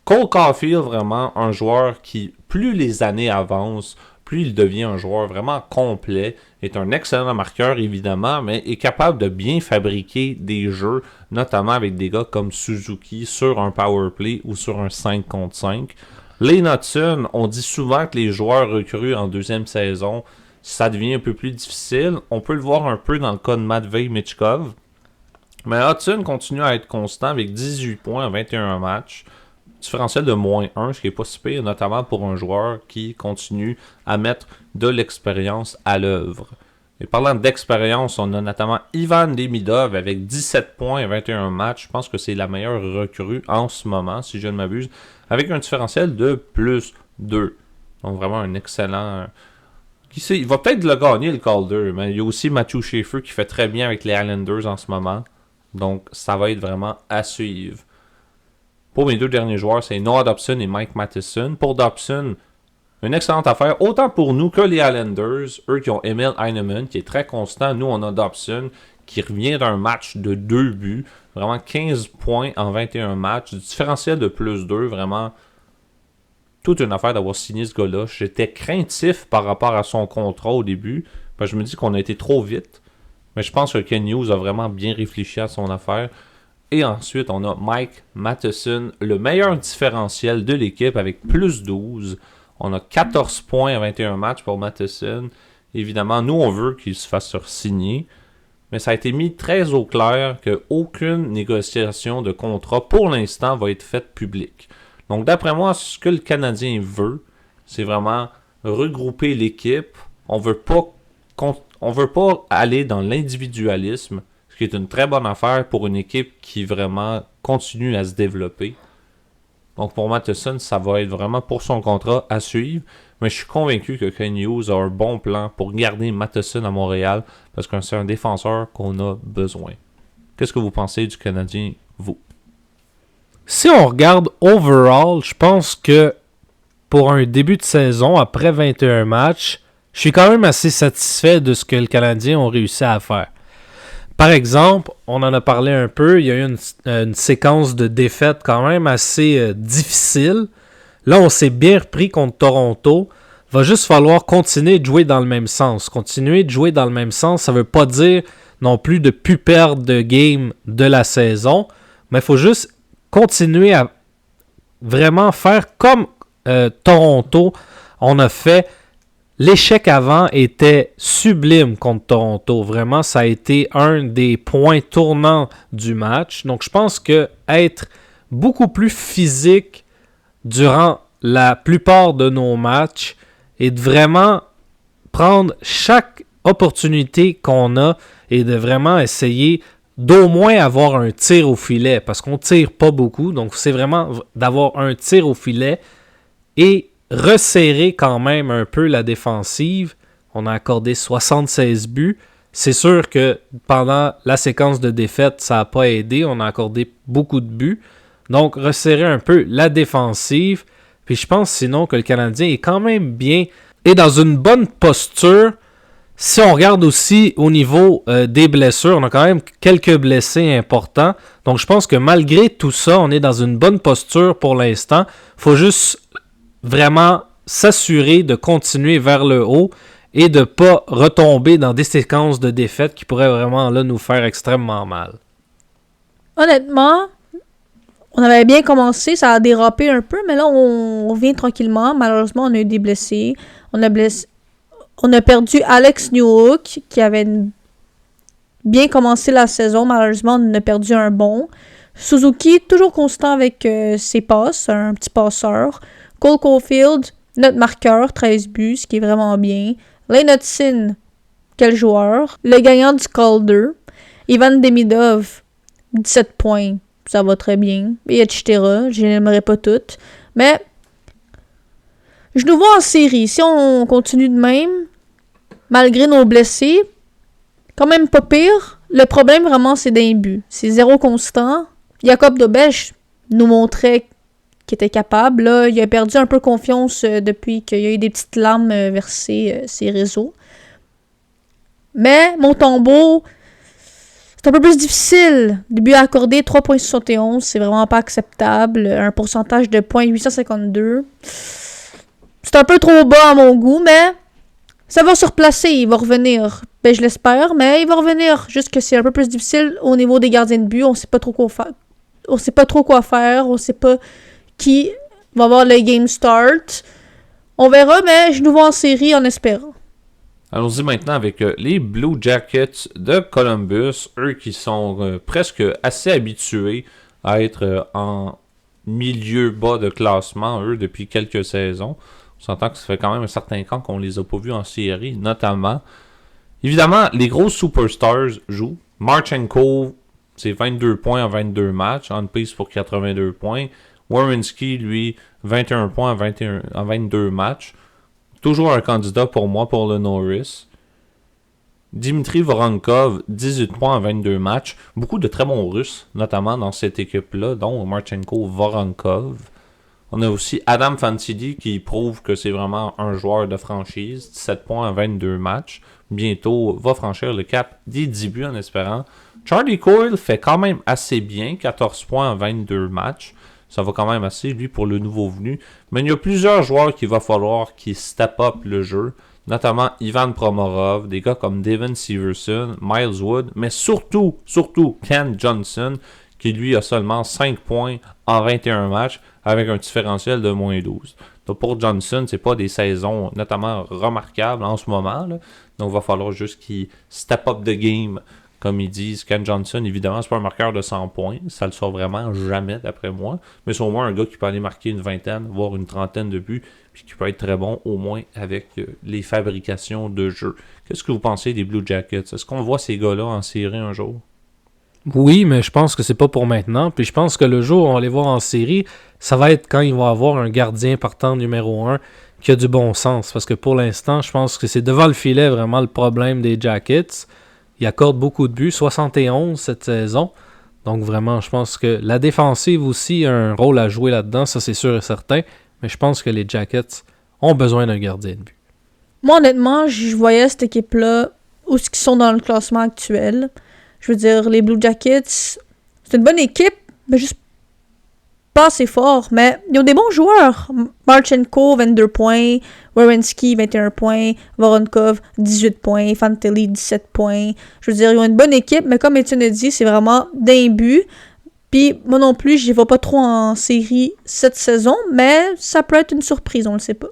Cole Caulfield, vraiment un joueur qui, plus les années avancent, plus il devient un joueur vraiment complet, est un excellent marqueur évidemment, mais est capable de bien fabriquer des jeux, notamment avec des gars comme Suzuki sur un power play ou sur un 5 contre 5. Lane Hutson, on dit souvent que les joueurs recrues en deuxième saison, ça devient un peu plus difficile. On peut le voir un peu dans le cas de Matvei Michkov. Mais Hudson continue à être constant avec 18 points en 21 matchs. Différentiel de moins 1, ce qui n'est pas si pire, notamment pour un joueur qui continue à mettre de l'expérience à l'œuvre. Et parlant d'expérience, on a notamment Ivan Demidov avec 17 points et 21 matchs. Je pense que c'est la meilleure recrue en ce moment, si je ne m'abuse, avec un différentiel de plus 2. Donc vraiment un excellent... Qui sait, il va peut-être le gagner, le Calder, mais il y a aussi Matthew Schaefer qui fait très bien avec les Islanders en ce moment. Donc ça va être vraiment à suivre. Pour mes deux derniers joueurs, c'est Noah Dobson et Mike Matheson. Pour Dobson, une excellente affaire, autant pour nous que les Islanders, eux qui ont Emil Heinemann, qui est très constant. Nous, on a Dobson, qui revient d'un match de 2 buts. Vraiment 15 points en 21 matchs. Du différentiel de plus 2, vraiment toute une affaire d'avoir signé ce gars-là. J'étais craintif par rapport à son contrat au début, parce que je me dis qu'on a été trop vite. Mais je pense que Ken Hughes a vraiment bien réfléchi à son affaire. Et ensuite, on a Mike Matheson, le meilleur différentiel de l'équipe avec plus 12. On a 14 points à 21 matchs pour Matheson. Évidemment, nous, on veut qu'il se fasse signer. Mais ça a été mis très au clair qu'aucune négociation de contrat, pour l'instant, va être faite publique. Donc, d'après moi, ce que le Canadien veut, c'est vraiment regrouper l'équipe. On veut pas aller dans l'individualisme, ce qui est une très bonne affaire pour une équipe qui vraiment continue à se développer. Donc pour Matheson, ça va être vraiment pour son contrat à suivre. Mais je suis convaincu que Ken Hughes a un bon plan pour garder Matheson à Montréal parce que c'est un défenseur qu'on a besoin. Qu'est-ce que vous pensez du Canadien, vous? Si on regarde overall, je pense que pour un début de saison, après 21 matchs, je suis quand même assez satisfait de ce que le Canadien ont réussi à faire. Par exemple, on en a parlé un peu, il y a eu une séquence de défaites quand même assez difficile. Là, on s'est bien repris contre Toronto. Il va juste falloir continuer de jouer dans le même sens. Continuer de jouer dans le même sens, ça ne veut pas dire non plus de ne plus perdre de game de la saison, mais il faut juste continuer à vraiment faire comme Toronto. On a fait... L'échec avant était sublime contre Toronto. Vraiment, ça a été un des points tournants du match. Donc, je pense que être beaucoup plus physique durant la plupart de nos matchs et de vraiment prendre chaque opportunité qu'on a et de vraiment essayer d'au moins avoir un tir au filet, parce qu'on tire pas beaucoup, donc c'est vraiment d'avoir un tir au filet et resserrer quand même un peu la défensive. On a accordé 76 buts. C'est sûr que pendant la séquence de défaites, ça n'a pas aidé. On a accordé beaucoup de buts. Donc, resserrer un peu la défensive. Puis je pense sinon que le Canadien est quand même bien et dans une bonne posture. Si on regarde aussi au niveau des blessures, on a quand même quelques blessés importants. Donc je pense que malgré tout ça, on est dans une bonne posture pour l'instant. Il faut juste vraiment s'assurer de continuer vers le haut et de ne pas retomber dans des séquences de défaites qui pourraient vraiment là, nous faire extrêmement mal. Honnêtement, on avait bien commencé, ça a dérapé un peu, mais là, on vient tranquillement. Malheureusement, on a eu des blessés. On a perdu Alex Newhook, qui avait bien commencé la saison. Malheureusement, on a perdu un bon. Suzuki, toujours constant avec ses passes, un petit passeur. Cole Caulfield, notre marqueur, 13 buts, ce qui est vraiment bien. Lane Hutson, quel joueur. Le gagnant du Calder. Ivan Demidov, 17 points. Ça va très bien. Et etc. Je n'aimerais pas toutes. Mais je nous vois en série. Si on continue de même, malgré nos blessés, quand même pas pire. Le problème, vraiment, c'est d'un but. C'est zéro constant. Jacob Dobech nous montrait qu'il était capable. Là, il a perdu un peu confiance depuis qu'il y a eu des petites larmes versées ses réseaux. Mais Montembeault, c'est un peu plus difficile. Début à accorder 3.71, c'est vraiment pas acceptable. Un pourcentage de 0.852. C'est un peu trop bas à mon goût, mais ça va se replacer, il va revenir. Ben, je l'espère, mais il va revenir. Juste que c'est un peu plus difficile au niveau des gardiens de but. On sait pas trop quoi faire. On sait pas qui va avoir le game start. On verra, mais je nous vois en série en espérant. Allons-y maintenant avec les Blue Jackets de Columbus. Eux qui sont presque assez habitués à être en milieu bas de classement, eux, depuis quelques saisons. On s'entend que ça fait quand même un certain temps qu'on les a pas vus en série, notamment. Évidemment, les gros superstars jouent. Marchenko, c'est 22 points en 22 matchs, on pace pour 82 points. Werenski, lui, 21 points en 22 matchs. Toujours un candidat pour moi pour le Norris. Dimitri Voronkov, 18 points en 22 matchs. Beaucoup de très bons Russes, notamment dans cette équipe-là, dont Marchenko, Voronkov. On a aussi Adam Fantilli qui prouve que c'est vraiment un joueur de franchise. 17 points en 22 matchs. Bientôt va franchir le cap des 10 buts en espérant. Charlie Coyle fait quand même assez bien. 14 points en 22 matchs. Ça va quand même assez, lui, pour le nouveau venu. Mais il y a plusieurs joueurs qu'il va falloir qui step up le jeu. Notamment Ivan Promorov, des gars comme Devin Severson, Miles Wood, mais surtout Ken Johnson, qui lui a seulement 5 points en 21 matchs, avec un différentiel de moins 12. Donc pour Johnson, c'est pas des saisons notamment remarquables en ce moment, là. Donc il va falloir juste qu'il step up the game, comme ils disent. Ken Johnson, évidemment, c'est pas un marqueur de 100 points. Ça le sort vraiment jamais, d'après moi. Mais c'est au moins un gars qui peut aller marquer une vingtaine, voire une trentaine de buts, puis qui peut être très bon, au moins, avec les fabrications de jeux. Qu'est-ce que vous pensez des Blue Jackets? Est-ce qu'on voit ces gars-là en série un jour? Oui, mais je pense que c'est pas pour maintenant. Puis je pense que le jour où on va les voir en série, ça va être quand il va avoir un gardien partant numéro 1 qui a du bon sens. Parce que pour l'instant, je pense que c'est devant le filet vraiment le problème des Jackets. Ils accordent beaucoup de buts, 71 cette saison. Donc vraiment, je pense que la défensive aussi a un rôle à jouer là-dedans, ça c'est sûr et certain. Mais je pense que les Jackets ont besoin d'un gardien de but. Moi, honnêtement, je voyais cette équipe-là où ils sont dans le classement actuel. Je veux dire, les Blue Jackets, c'est une bonne équipe, mais juste pas assez fort. Mais ils ont des bons joueurs. Marchenko, 22 points. Werenski, 21 points. Voronkov, 18 points. Fantilli, 17 points. Je veux dire, ils ont une bonne équipe, mais comme Étienne a dit, c'est vraiment d'un but. Puis moi non plus, je les vois pas trop en série cette saison, mais ça peut être une surprise, on le sait pas.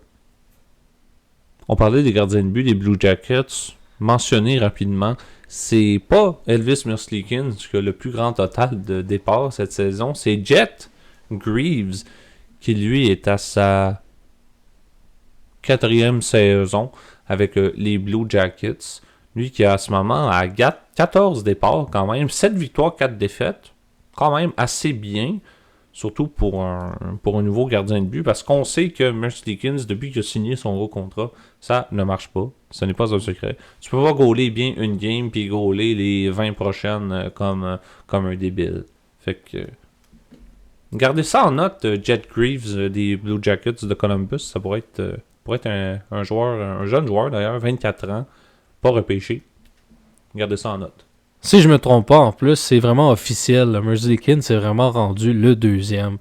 On parlait des gardiens de but des Blue Jackets. Mentionner rapidement, c'est pas Elvis Merzlikins qui a le plus grand total de départ cette saison, c'est Jet Greaves qui lui est à sa 4e saison avec les Blue Jackets. Lui qui a à ce moment à 14 départs quand même, 7 victoires, 4 défaites. Quand même assez bien, surtout pour un nouveau gardien de but, parce qu'on sait que Merzlikins, depuis qu'il a signé son gros contrat, ça ne marche pas. Ce n'est pas un secret. Tu peux pas gauler bien une game puis gauler les 20 prochaines comme un débile. Fait que... Gardez ça en note, Jet Greaves des Blue Jackets de Columbus. Ça pourrait être un joueur, un jeune joueur d'ailleurs, 24 ans, pas repêché. Gardez ça en note. Si je me trompe pas, en plus, c'est vraiment officiel. Merzlikins s'est vraiment rendu le 2e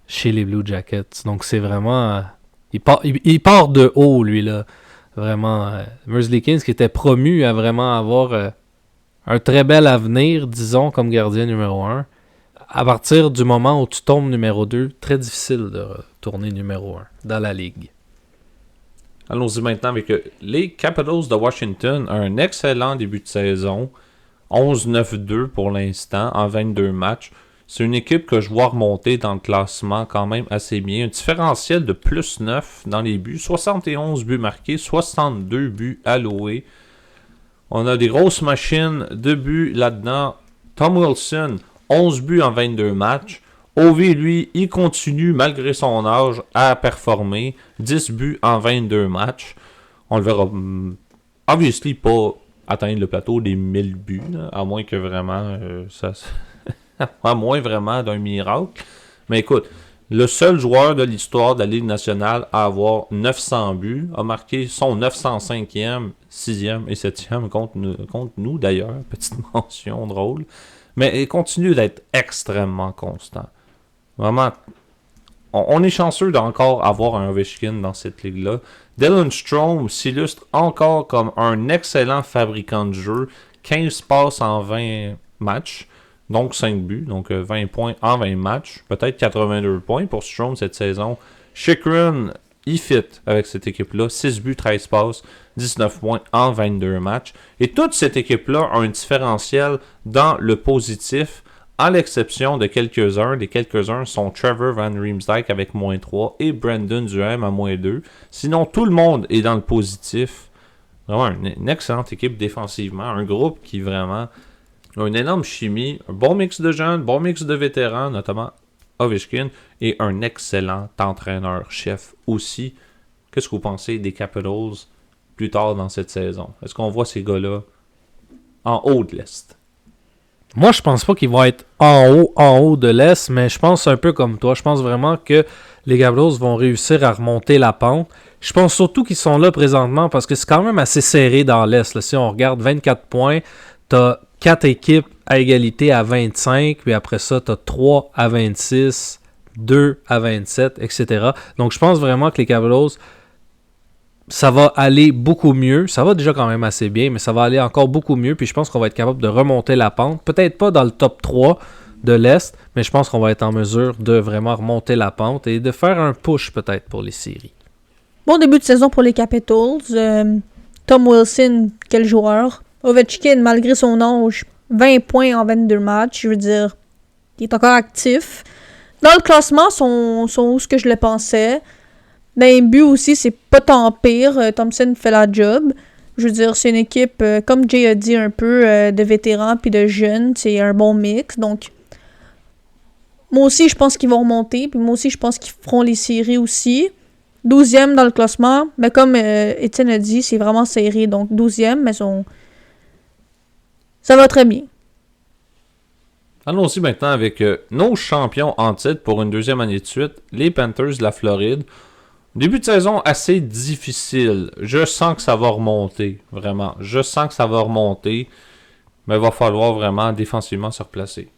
chez les Blue Jackets. Donc c'est vraiment... il part de haut, lui, là. Vraiment. Merzlikins qui était promu à vraiment avoir un très bel avenir, disons, comme gardien numéro 1. À partir du moment où tu tombes numéro 2, très difficile de retourner numéro 1 dans la ligue. Allons-y maintenant avec les Capitals de Washington. Un excellent début de saison. 11-9-2 pour l'instant en 22 matchs. C'est une équipe que je vois remonter dans le classement quand même assez bien. Un différentiel de plus 9 dans les buts. 71 buts marqués, 62 buts alloués. On a des grosses machines de buts là-dedans. Tom Wilson, 11 buts en 22 matchs. Ovi, lui, il continue malgré son âge à performer. 10 buts en 22 matchs. On le verra obviously pas atteindre le plateau des 1000 buts, là, à moins que vraiment à moins vraiment d'un miracle. Mais écoute, le seul joueur de l'histoire de la Ligue nationale à avoir 900 buts a marqué son 905e, 6e et 7e contre nous d'ailleurs. Petite mention drôle. Mais il continue d'être extrêmement constant. Vraiment, on est chanceux d'encore avoir un Ovechkin dans cette ligue-là. Dylan Strome s'illustre encore comme un excellent fabricant de jeu. 15 passes en 20 matchs, donc 5 buts, donc 20 points en 20 matchs. Peut-être 82 points pour Strome cette saison. Chychrun, il fit avec cette équipe-là. 6 buts, 13 passes, 19 points en 22 matchs. Et toute cette équipe-là a un différentiel dans le positif, à l'exception de quelques-uns. Les quelques-uns sont Trevor Van Riemsdyk avec moins 3 et Brandon Duhaime à moins 2. Sinon, tout le monde est dans le positif. Vraiment une excellente équipe défensivement. Un groupe qui vraiment a une énorme chimie. Un bon mix de jeunes, bon mix de vétérans, notamment Ovechkin, et un excellent entraîneur-chef aussi. Qu'est-ce que vous pensez des Capitals plus tard dans cette saison? Est-ce qu'on voit ces gars-là en haut de l'Est? Moi, je pense pas qu'ils vont être en haut de l'Est, mais je pense un peu comme toi. Je pense vraiment que les Capitals vont réussir à remonter la pente. Je pense surtout qu'ils sont là présentement parce que c'est quand même assez serré dans l'Est. Là. Si on regarde 24 points, t'as 4 équipes à égalité à 25, puis après ça, t'as 3 à 26, 2 à 27, etc. Donc, je pense vraiment que les Capitals, ça va aller beaucoup mieux. Ça va déjà quand même assez bien, mais ça va aller encore beaucoup mieux. Puis je pense qu'on va être capable de remonter la pente. Peut-être pas dans le top 3 de l'Est, mais je pense qu'on va être en mesure de vraiment remonter la pente et de faire un push peut-être pour les séries. Bon début de saison pour les Capitals. Tom Wilson, quel joueur. Ovechkin, malgré son âge, 20 points en 22 matchs. Je veux dire, il est encore actif. Dans le classement, sont où ce que je le pensais. Dans les buts aussi, c'est pas tant pire. Thompson fait la job. Je veux dire, c'est une équipe, comme Jay a dit, un peu de vétérans puis de jeunes. C'est un bon mix. Donc, moi aussi, je pense qu'ils vont remonter. Puis moi aussi, je pense qu'ils feront les séries aussi. 12e dans le classement. Mais comme Étienne a dit, c'est vraiment serré. Donc, 12e, mais ça va très bien. Allons-y maintenant avec nos champions en titre pour une deuxième année de suite, les Panthers de la Floride. Début de saison assez difficile. Je sens que ça va remonter, vraiment. Je sens que ça va remonter, mais il va falloir vraiment défensivement se replacer.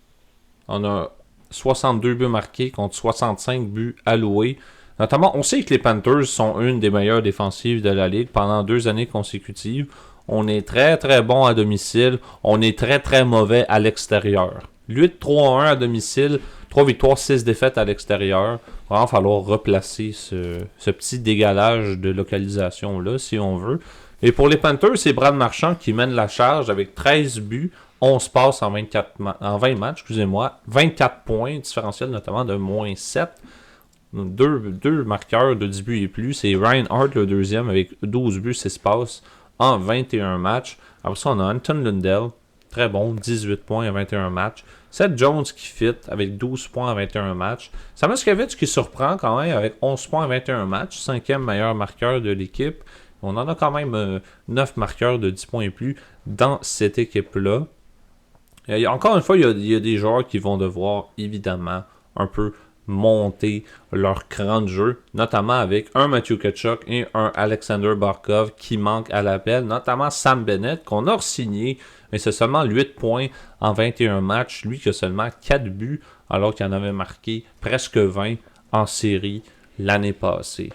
On a 62 buts marqués contre 65 buts alloués. Notamment, on sait que les Panthers sont une des meilleures défensives de la Ligue pendant 2 années consécutives. On est très très bon à domicile. On est très très mauvais à l'extérieur. 8-3-1 à domicile, 3 victoires, 6 défaites à l'extérieur. Il va falloir replacer ce petit dégalage de localisation-là, si on veut. Et pour les Panthers, c'est Brad Marchand qui mène la charge avec 13 buts, 11 passes en 20 matchs, 24 points, différentiel notamment de moins 7. deux marqueurs de 10 buts et plus. C'est Ryan Hart, le deuxième, avec 12 buts, 6 passes en 21 matchs. Après ça, on a Anton Lundell, très bon, 18 points en 21 matchs. Seth Jones qui fit avec 12 points en 21 matchs. Samoskevich qui surprend quand même avec 11 points en 21 matchs, 5e meilleur marqueur de l'équipe. On en a quand même 9 marqueurs de 10 points et plus dans cette équipe-là. Encore une fois, il y a des joueurs qui vont devoir évidemment un peu monter leur cran de jeu, notamment avec un Matthew Tkachuk et un Alexander Barkov qui manquent à l'appel, notamment Sam Bennett qu'on a re-signé, mais c'est seulement 8 points en 21 matchs, lui qui a seulement 4 buts alors qu'il en avait marqué presque 20 en série l'année passée.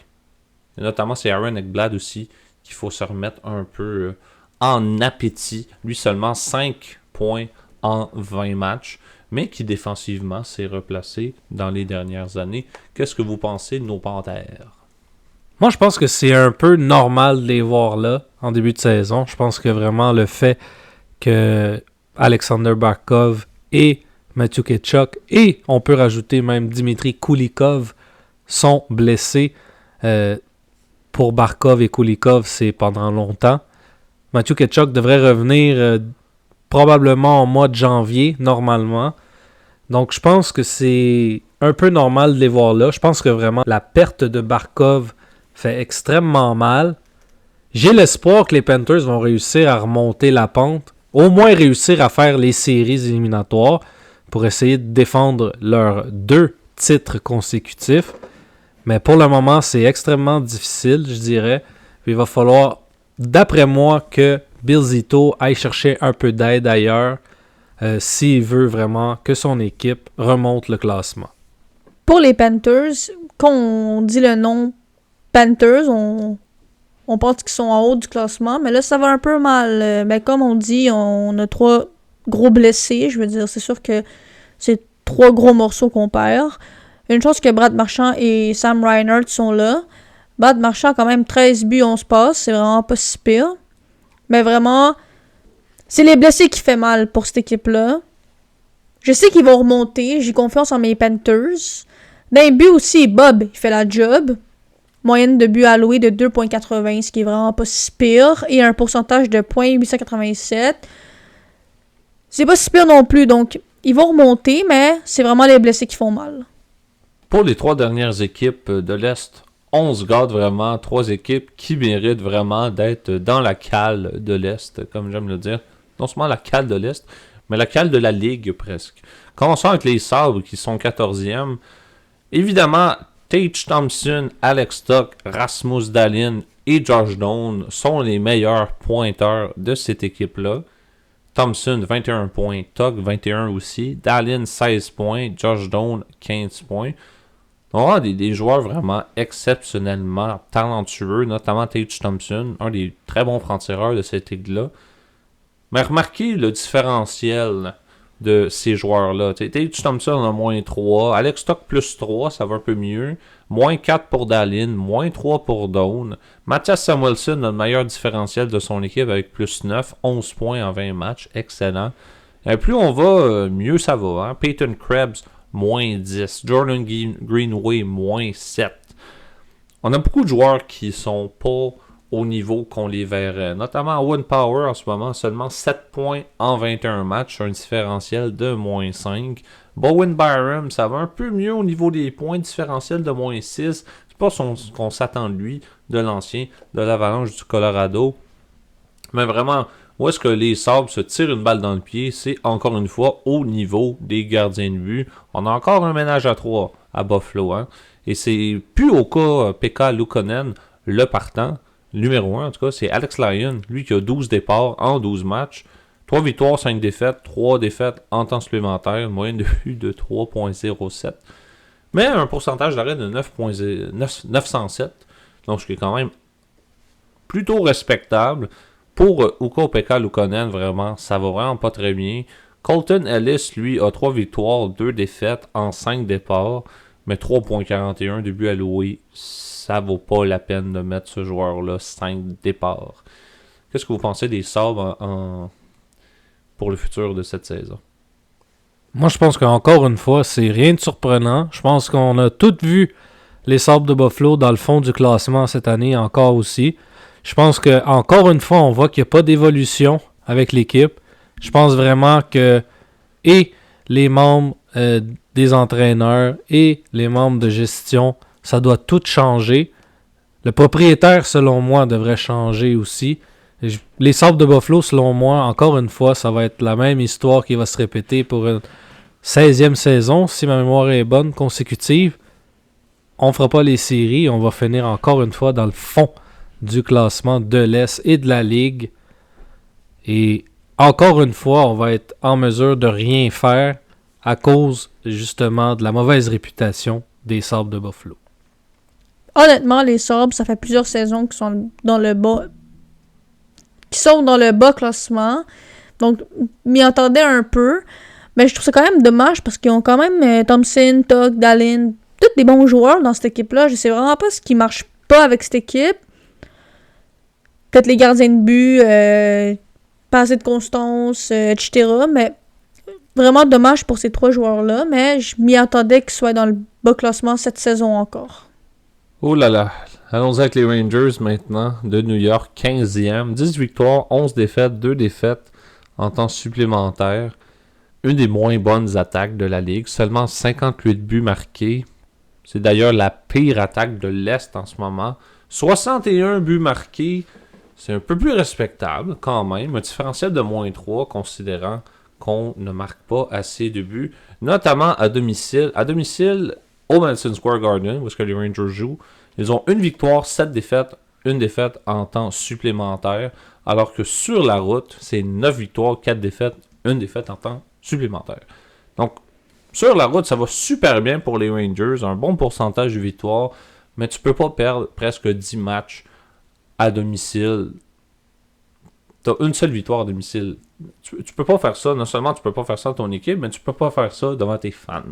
Et notamment c'est Aaron Ekblad aussi qu'il faut se remettre un peu en appétit, lui seulement 5 points en 20 matchs, mais qui défensivement s'est replacé dans les dernières années. Qu'est-ce que vous pensez de nos Panthères? Moi, je pense que c'est un peu normal de les voir là, en début de saison. Je pense que vraiment le fait que Alexander Barkov et Matthew Tkachuk, et on peut rajouter même Dimitri Kulikov, sont blessés. Pour Barkov et Kulikov, c'est pendant longtemps. Matthew Tkachuk devrait revenir probablement au mois de janvier, normalement. Donc, je pense que c'est un peu normal de les voir là. Je pense que vraiment, la perte de Barkov fait extrêmement mal. J'ai l'espoir que les Panthers vont réussir à remonter la pente. Au moins réussir à faire les séries éliminatoires pour essayer de défendre leurs 2 titres consécutifs. Mais pour le moment, c'est extrêmement difficile, je dirais. Puis il va falloir, d'après moi, que Bill Zito aille chercher un peu d'aide ailleurs s'il veut vraiment que son équipe remonte le classement. Pour les Panthers, quand on dit le nom Panthers, on pense qu'ils sont en haut du classement, mais là, ça va un peu mal. Ben, comme on dit, on a 3 gros blessés. Je veux dire, c'est sûr que c'est 3 gros morceaux qu'on perd. Une chose que Brad Marchand et Sam Reinhart sont là. Brad Marchand a quand même 13 buts, 11 passes. C'est vraiment pas si pire. Mais vraiment, c'est les blessés qui fait mal pour cette équipe-là. Je sais qu'ils vont remonter. J'ai confiance en mes Panthers. Dans les buts aussi, Bob, il fait la job. Moyenne de buts alloués de 2.80, ce qui est vraiment pas si pire. Et un pourcentage de .887. C'est pas si pire non plus. Donc, ils vont remonter, mais c'est vraiment les blessés qui font mal. Pour les 3 dernières équipes de l'Est, on se garde vraiment 3 équipes qui méritent vraiment d'être dans la cale de l'Est, comme j'aime le dire. Non seulement la cale de l'Est, mais la cale de la Ligue presque. Commençons avec les Sabres qui sont 14e. Évidemment, Tage Thompson, Alex Tuch, Rasmus Dahlin et Josh Doan sont les meilleurs pointeurs de cette équipe-là. Thompson, 21 points. Tuch, 21 aussi. Dahlin, 16 points. Josh Doan, 15 points. On a des joueurs vraiment exceptionnellement talentueux, notamment Tage Thompson, un des très bons francs-tireurs de cette ligue-là. Mais remarquez le différentiel de ces joueurs-là. Tage Thompson a moins 3, Alex Tuch plus 3, ça va un peu mieux. Moins 4 pour Dahlin, moins 3 pour Doan. Mathias Samuelsson a le meilleur différentiel de son équipe avec plus 9, 11 points en 20 matchs, excellent. Et plus on va, mieux ça va. Hein? Peyton Krebs, moins 10. Jordan Greenway, moins 7. On a beaucoup de joueurs qui sont pas au niveau qu'on les verrait. Notamment Owen Power en ce moment, seulement 7 points en 21 matchs, un différentiel de moins 5. Bowen Byram, ça va un peu mieux au niveau des points, différentiel de moins 6. C'est pas ce qu'on s'attend de lui, de l'ancien, de l'Avalanche du Colorado. Mais vraiment, où est-ce que les Sabres se tirent une balle dans le pied? C'est encore une fois au niveau des gardiens de but. On a encore un ménage à 3 à Buffalo. Hein? Et c'est plus au cas Pekka Luukkonen, le partant. Numéro 1, en tout cas, c'est Alex Lyon. Lui qui a 12 départs en 12 matchs. 3 victoires, 5 défaites. 3 défaites en temps supplémentaire. Une moyenne de but de 3.07. Mais un pourcentage d'arrêt de 907. Donc, ce qui est quand même plutôt respectable. Pour Ukko-Pekka Luukkonen, vraiment, ça va vraiment pas très bien. Colton Ellis, lui, a 3 victoires, 2 défaites en 5 départs. Mais 3.41 de buts alloués, ça vaut pas la peine de mettre ce joueur-là 5 départs. Qu'est-ce que vous pensez des Sabres pour le futur de cette saison? Moi, je pense qu'encore une fois, c'est rien de surprenant. Je pense qu'on a tous vu les Sabres de Buffalo dans le fond du classement cette année encore aussi. Je pense que encore une fois, on voit qu'il n'y a pas d'évolution avec l'équipe. Je pense vraiment que et les membres des entraîneurs et les membres de gestion, ça doit tout changer. Le propriétaire, selon moi, devrait changer aussi. Les Sabres de Buffalo, selon moi, encore une fois, ça va être la même histoire qui va se répéter pour une 16e saison, si ma mémoire est bonne, consécutive. On ne fera pas les séries, on va finir encore une fois dans le fond du classement de l'Est et de la Ligue. Et encore une fois, on va être en mesure de rien faire à cause justement de la mauvaise réputation des Sabres de Buffalo. Honnêtement, les Sabres, ça fait plusieurs saisons qu'ils sont dans le bas classement. Donc, m'y entendais un peu. Mais je trouve ça quand même dommage parce qu'ils ont quand même Thompson, Tuck, Dallin, tous des bons joueurs dans cette équipe-là. Je sais vraiment pas ce qui marche pas avec cette équipe. Peut-être les gardiens de but, pas assez de constance, etc. Mais vraiment dommage pour ces 3 joueurs-là. Mais je m'y attendais qu'ils soient dans le bas classement cette saison encore. Oh là là. Allons-y avec les Rangers maintenant de New York, 15e. 10 victoires, 11 défaites, 2 défaites en temps supplémentaire. Une des moins bonnes attaques de la Ligue. Seulement 58 buts marqués. C'est d'ailleurs la pire attaque de l'Est en ce moment. 61 buts marqués. C'est un peu plus respectable quand même. Un différentiel de -3 considérant qu'on ne marque pas assez de buts. Notamment à domicile. À domicile, au Madison Square Garden, où est-ce que les Rangers jouent, ils ont une victoire, 7 défaites, une défaite en temps supplémentaire. Alors que sur la route, c'est 9 victoires, 4 défaites, une défaite en temps supplémentaire. Donc, sur la route, ça va super bien pour les Rangers. Un bon pourcentage de victoires. Mais tu peux pas perdre presque 10 matchs à domicile. Tu as une seule victoire à domicile. Tu peux pas faire ça. Non seulement tu peux pas faire ça à ton équipe, mais tu peux pas faire ça devant tes fans.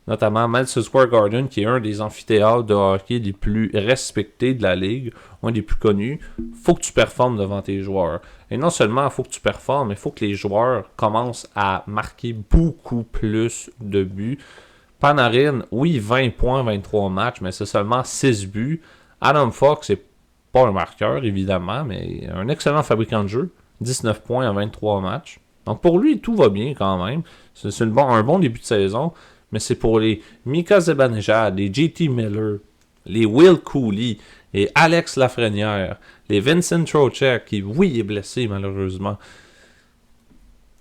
Notamment Madison Square Garden, qui est un des amphithéâtres de hockey les plus respectés de la Ligue, un des plus connus. Faut que tu performes devant tes joueurs. Et non seulement il faut que tu performes, mais il faut que les joueurs commencent à marquer beaucoup plus de buts. Panarin, oui, 20 points, 23 matchs, mais c'est seulement 6 buts. Adam Fox, c'est pas un marqueur, évidemment, mais un excellent fabricant de jeu. 19 points en 23 matchs. Donc pour lui, tout va bien quand même. C'est un bon début de saison. Mais c'est pour les Mika Zibanejad, les JT Miller, les Will Cooley, les Alex Lafrenière, les Vincent Trocheck, qui, oui, est blessé malheureusement.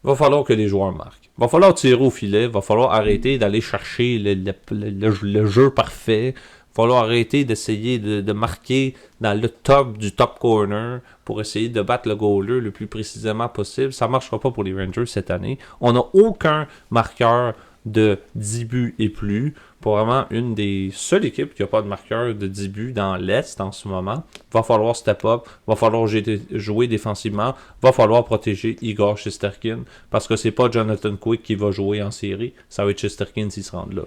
Il va falloir que les joueurs marquent. Il va falloir tirer au filet. Il va falloir arrêter d'aller chercher le jeu parfait. Il va falloir arrêter d'essayer de marquer dans le top du top corner pour essayer de battre le goaler le plus précisément possible. Ça ne marchera pas pour les Rangers cette année. On n'a aucun marqueur de 10 buts et plus. Pour vraiment une des seules équipes qui n'a pas de marqueur de 10 buts dans l'Est en ce moment. Va falloir step up, va falloir jouer défensivement, va falloir protéger Igor Shesterkin parce que c'est pas Jonathan Quick qui va jouer en série, ça va être Shesterkin s'il se rend là.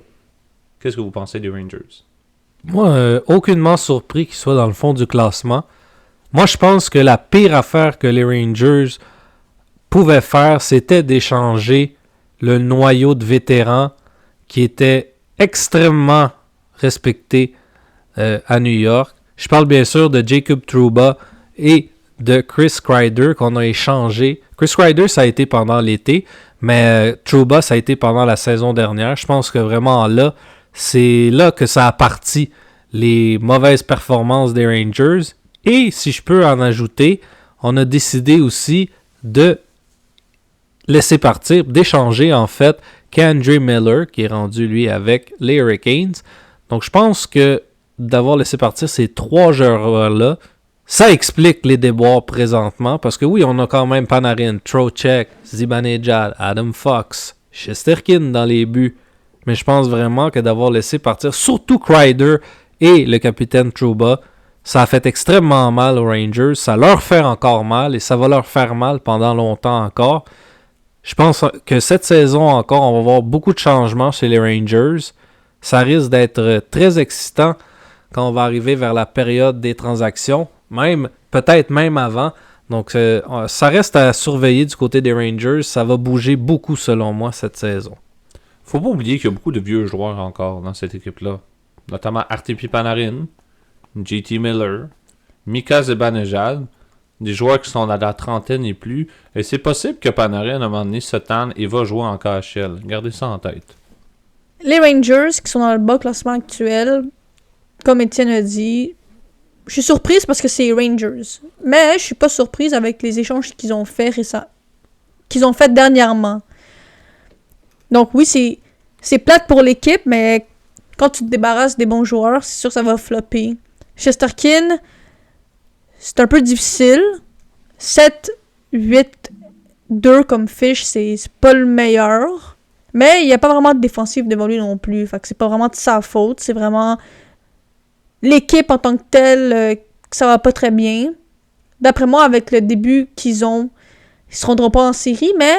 Qu'est-ce que vous pensez des Rangers? Moi, aucunement surpris qu'ils soient dans le fond du classement. Moi, je pense que la pire affaire que les Rangers pouvaient faire, c'était d'échanger le noyau de vétérans qui était extrêmement respecté à New York. Je parle bien sûr de Jacob Trouba et de Chris Kreider qu'on a échangé. Chris Kreider, ça a été pendant l'été, mais Trouba, ça a été pendant la saison dernière. Je pense que vraiment là, c'est là que ça a parti les mauvaises performances des Rangers. Et si je peux en ajouter, on a décidé aussi de laisser partir, d'échanger en fait K'Andre Miller, qui est rendu lui avec les Hurricanes. Donc je pense que d'avoir laissé partir ces 3 joueurs-là, ça explique les déboires présentement, parce que oui, on a quand même Panarin, Trocheck, Zibanejad, Adam Fox, Shesterkin dans les buts, mais je pense vraiment que d'avoir laissé partir surtout Kreider et le capitaine Trouba, ça a fait extrêmement mal aux Rangers, ça leur fait encore mal et ça va leur faire mal pendant longtemps encore. Je pense que cette saison encore, on va voir beaucoup de changements chez les Rangers. Ça risque d'être très excitant quand on va arriver vers la période des transactions, peut-être même avant. Donc ça reste à surveiller du côté des Rangers. Ça va bouger beaucoup selon moi cette saison. Faut pas oublier qu'il y a beaucoup de vieux joueurs encore dans cette équipe-là. notamment Artepi Panarin, JT Miller, Mika Zibanejad, des joueurs qui sont à la trentaine et plus, et c'est possible que Panarin, à un moment donné, se tanne et va jouer en KHL. Gardez ça en tête. Les Rangers, qui sont dans le bas classement actuel, comme Étienne a dit, je suis surprise parce que c'est les Rangers. Mais je suis pas surprise avec les échanges qu'ils ont fait dernièrement. Donc oui, c'est plate pour l'équipe, mais quand tu te débarrasses des bons joueurs, c'est sûr que ça va flopper. Shesterkin, c'est un peu difficile. 7-8-2 comme fiche, c'est pas le meilleur. Mais il n'y a pas vraiment de défensive devant lui non plus. Fait que c'est pas vraiment de sa faute. C'est vraiment l'équipe en tant que telle que ça va pas très bien. D'après moi, avec le début qu'ils ont, ils se rendront pas en série, mais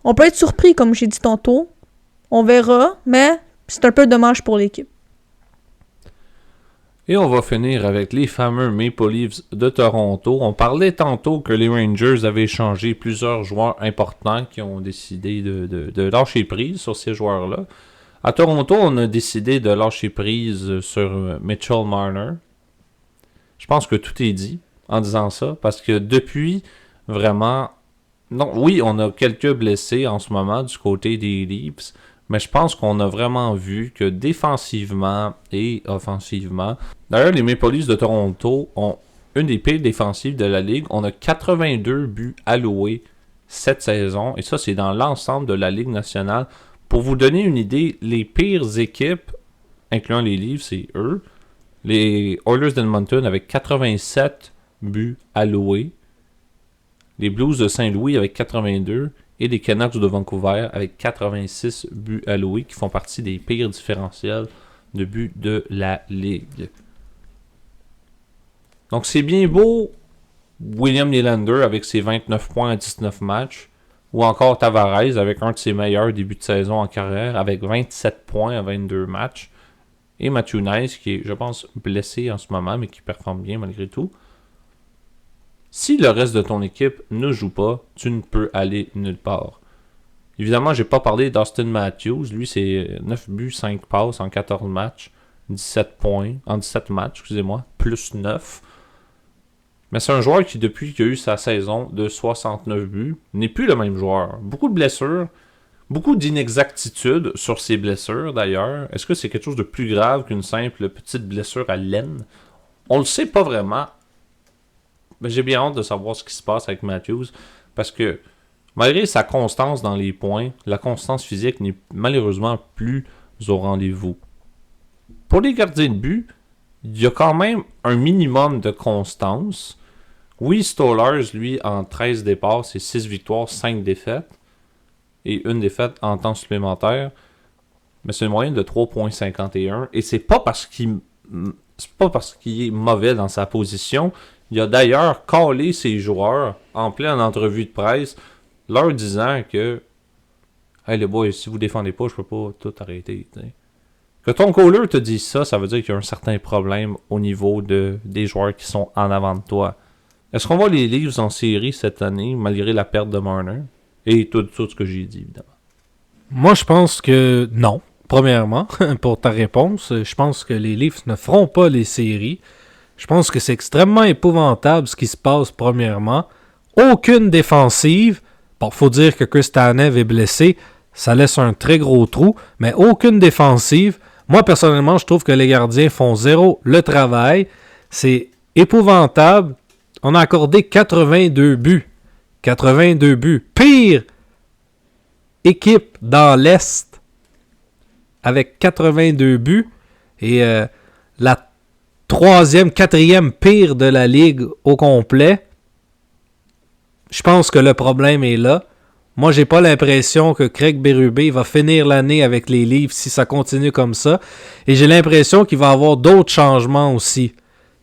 on peut être surpris, comme j'ai dit tantôt. On verra, mais c'est un peu dommage pour l'équipe. Et on va finir avec les fameux Maple Leafs de Toronto. On parlait tantôt que les Rangers avaient échangé plusieurs joueurs importants qui ont décidé de lâcher prise sur ces joueurs-là. À Toronto, on a décidé de lâcher prise sur Mitchell Marner. Je pense que tout est dit en disant ça, parce que depuis, vraiment... Non, oui, on a quelques blessés en ce moment du côté des Leafs, mais je pense qu'on a vraiment vu que défensivement et offensivement... D'ailleurs, les Maple Leafs de Toronto ont une des pires défensives de la Ligue. On a 82 buts alloués cette saison, et ça, c'est dans l'ensemble de la Ligue nationale. Pour vous donner une idée, les pires équipes, incluant les Leafs, c'est eux. Les Oilers d'Edmonton avec 87 buts alloués. Les Blues de Saint-Louis avec 82. Et les Canucks de Vancouver avec 86 buts alloués, qui font partie des pires différentiels de buts de la Ligue. Donc c'est bien beau William Nylander avec ses 29 points à 19 matchs. Ou encore Tavares avec un de ses meilleurs débuts de saison en carrière avec 27 points à 22 matchs. Et Matthew Nice qui est, je pense, blessé en ce moment mais qui performe bien malgré tout. Si le reste de ton équipe ne joue pas, tu ne peux aller nulle part. Évidemment, j'ai pas parlé d'Austin Matthews. Lui, c'est 9 buts, 5 passes en 14 matchs. 17 points en 17 matchs, excusez-moi, plus 9. Mais c'est un joueur qui, depuis qu'il a eu sa saison de 69 buts, n'est plus le même joueur. Beaucoup de blessures, beaucoup d'inexactitudes sur ses blessures d'ailleurs. Est-ce que c'est quelque chose de plus grave qu'une simple petite blessure à l'aine? On le sait pas vraiment. Mais j'ai bien hâte de savoir ce qui se passe avec Matthews. Parce que malgré sa constance dans les points, la constance physique n'est malheureusement plus au rendez-vous. Pour les gardiens de but, il y a quand même un minimum de constance. Oui, Stolarz, lui, en 13 départs, c'est 6 victoires, 5 défaites. Et une défaite en temps supplémentaire. Mais c'est une moyenne de 3,51. Et c'est pas parce qu'il est mauvais dans sa position. Il a d'ailleurs callé ses joueurs en pleine entrevue de presse, leur disant que « Hey les boys, si vous défendez pas, je peux pas tout arrêter. » Que ton caller te dise ça, ça veut dire qu'il y a un certain problème au niveau des joueurs qui sont en avant de toi. Est-ce qu'on voit les Leafs en série cette année, malgré la perte de Marner? Et tout ce que j'ai dit, évidemment. Moi, je pense que non. Premièrement, pour ta réponse, je pense que les Leafs ne feront pas les séries. Je pense que c'est extrêmement épouvantable ce qui se passe, premièrement. Aucune défensive. Bon, faut dire que Chris Tanev est blessé. Ça laisse un très gros trou. Mais aucune défensive. Moi, personnellement, je trouve que les gardiens font zéro le travail. C'est épouvantable. On a accordé 82 buts. 82 buts. Pire équipe dans l'Est avec 82 buts. Et la troisième, quatrième pire de la Ligue au complet. Je pense que le problème est là. Moi, j'ai pas l'impression que Craig Berube va finir l'année avec les Leafs si ça continue comme ça. Et j'ai l'impression qu'il va y avoir d'autres changements aussi.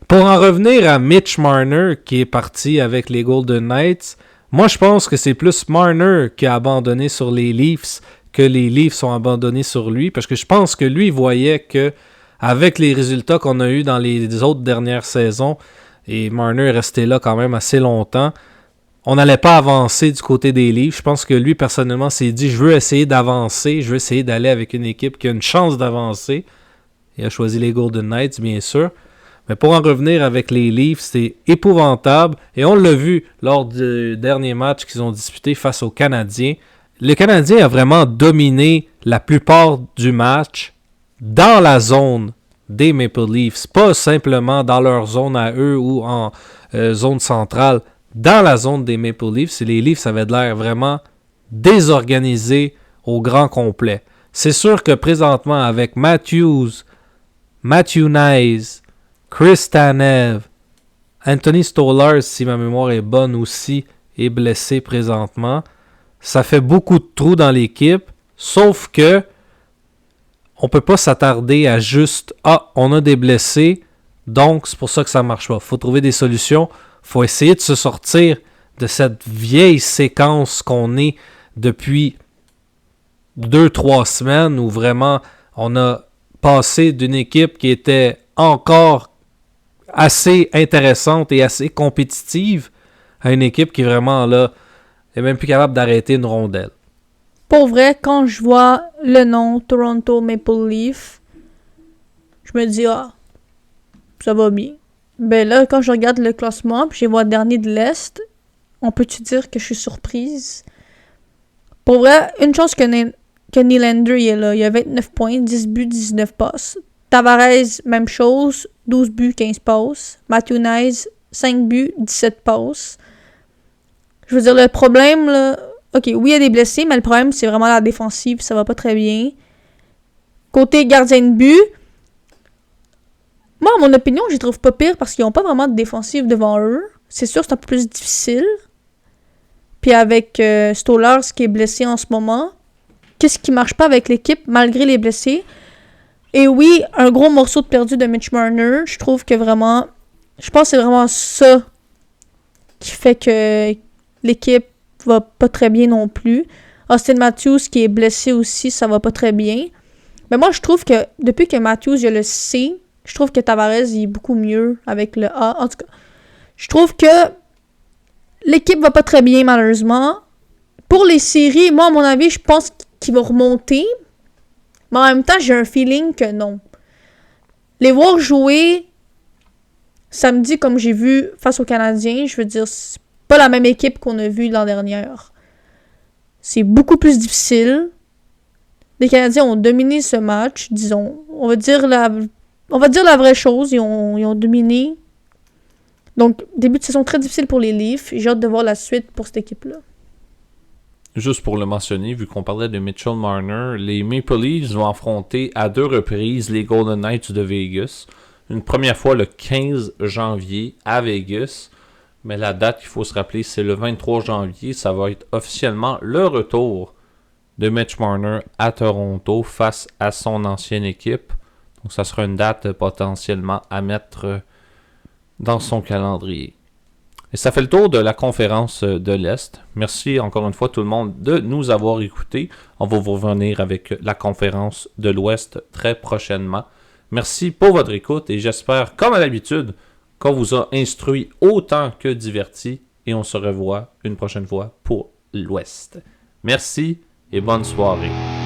Pour en revenir à Mitch Marner, qui est parti avec les Golden Knights, moi, je pense que c'est plus Marner qui a abandonné sur les Leafs que les Leafs ont abandonné sur lui. Parce que je pense que lui voyait que avec les résultats qu'on a eus dans les autres dernières saisons, et Marner est resté là quand même assez longtemps, on n'allait pas avancer du côté des Leafs. Je pense que lui, personnellement, s'est dit « Je veux essayer d'avancer, je veux essayer d'aller avec une équipe qui a une chance d'avancer. » Il a choisi les Golden Knights, bien sûr. Mais pour en revenir avec les Leafs, c'est épouvantable. Et on l'a vu lors du dernier match qu'ils ont disputé face aux Canadiens. Le Canadien a vraiment dominé la plupart du match dans la zone des Maple Leafs. Pas simplement dans leur zone à eux ou en zone centrale. Dans la zone des Maple Leafs, les Leafs avaient de l'air vraiment désorganisés au grand complet. C'est sûr que présentement, avec Matthew Knies, Chris Tanev, Anthony Stolarz, si ma mémoire est bonne aussi, est blessé présentement. Ça fait beaucoup de trous dans l'équipe, sauf que on peut pas s'attarder à juste « Ah, on a des blessés, donc c'est pour ça que ça marche pas ». Il faut trouver des solutions, il faut essayer de se sortir de cette vieille séquence qu'on est depuis 2-3 semaines où vraiment on a passé d'une équipe qui était encore assez intéressante et assez compétitive à une équipe qui vraiment là est même plus capable d'arrêter une rondelle. Pour vrai, quand je vois le nom Toronto Maple Leaf, je me dis, ah, ça va bien. Ben là, quand je regarde le classement, puis je les vois dernier de l'Est, on peut-tu dire que je suis surprise? Pour vrai, une chose que Nylander il est là. Il a 29 points, 10 buts, 19 passes. Tavares, même chose, 12 buts, 15 passes. Matthew Knies, 5 buts, 17 passes. Je veux dire, le problème, là... Ok, oui, il y a des blessés, mais le problème, c'est vraiment la défensive, ça va pas très bien. Côté gardien de but, moi, à mon opinion, je les trouve pas pire parce qu'ils ont pas vraiment de défensive devant eux. C'est sûr, c'est un peu plus difficile. Puis avec Stolarz qui est blessé en ce moment, qu'est-ce qui marche pas avec l'équipe malgré les blessés? Et oui, un gros morceau de perdu de Mitch Marner. Je trouve que vraiment... Je pense que c'est vraiment ça qui fait que l'équipe va pas très bien non plus. Austin Matthews qui est blessé aussi, ça va pas très bien. Mais moi, je trouve que depuis que Matthews il a le C, je trouve que Tavares il est beaucoup mieux avec le A. En tout cas, je trouve que l'équipe va pas très bien malheureusement. Pour les séries, moi à mon avis, je pense qu'il va remonter. Mais en même temps, j'ai un feeling que non. Les voir jouer samedi comme j'ai vu face aux Canadiens, je veux dire, c'est pas la même équipe qu'on a vue l'an dernier. C'est beaucoup plus difficile. Les Canadiens ont dominé ce match, disons. On va dire la vraie chose. Ils ont dominé. Donc, début de saison très difficile pour les Leafs. J'ai hâte de voir la suite pour cette équipe-là. Juste pour le mentionner, vu qu'on parlait de Mitchell Marner, les Maple Leafs vont affronter à 2 reprises les Golden Knights de Vegas. Une première fois le 15 janvier à Vegas. Mais la date qu'il faut se rappeler, c'est le 23 janvier. Ça va être officiellement le retour de Mitch Marner à Toronto face à son ancienne équipe. Donc ça sera une date potentiellement à mettre dans son calendrier. Et ça fait le tour de la conférence de l'Est. Merci encore une fois tout le monde de nous avoir écoutés. On va vous revenir avec la conférence de l'Ouest très prochainement. Merci pour votre écoute et j'espère, comme à l'habitude, qu'on vous a instruit autant que diverti. Et on se revoit une prochaine fois pour l'Ouest. Merci et bonne soirée.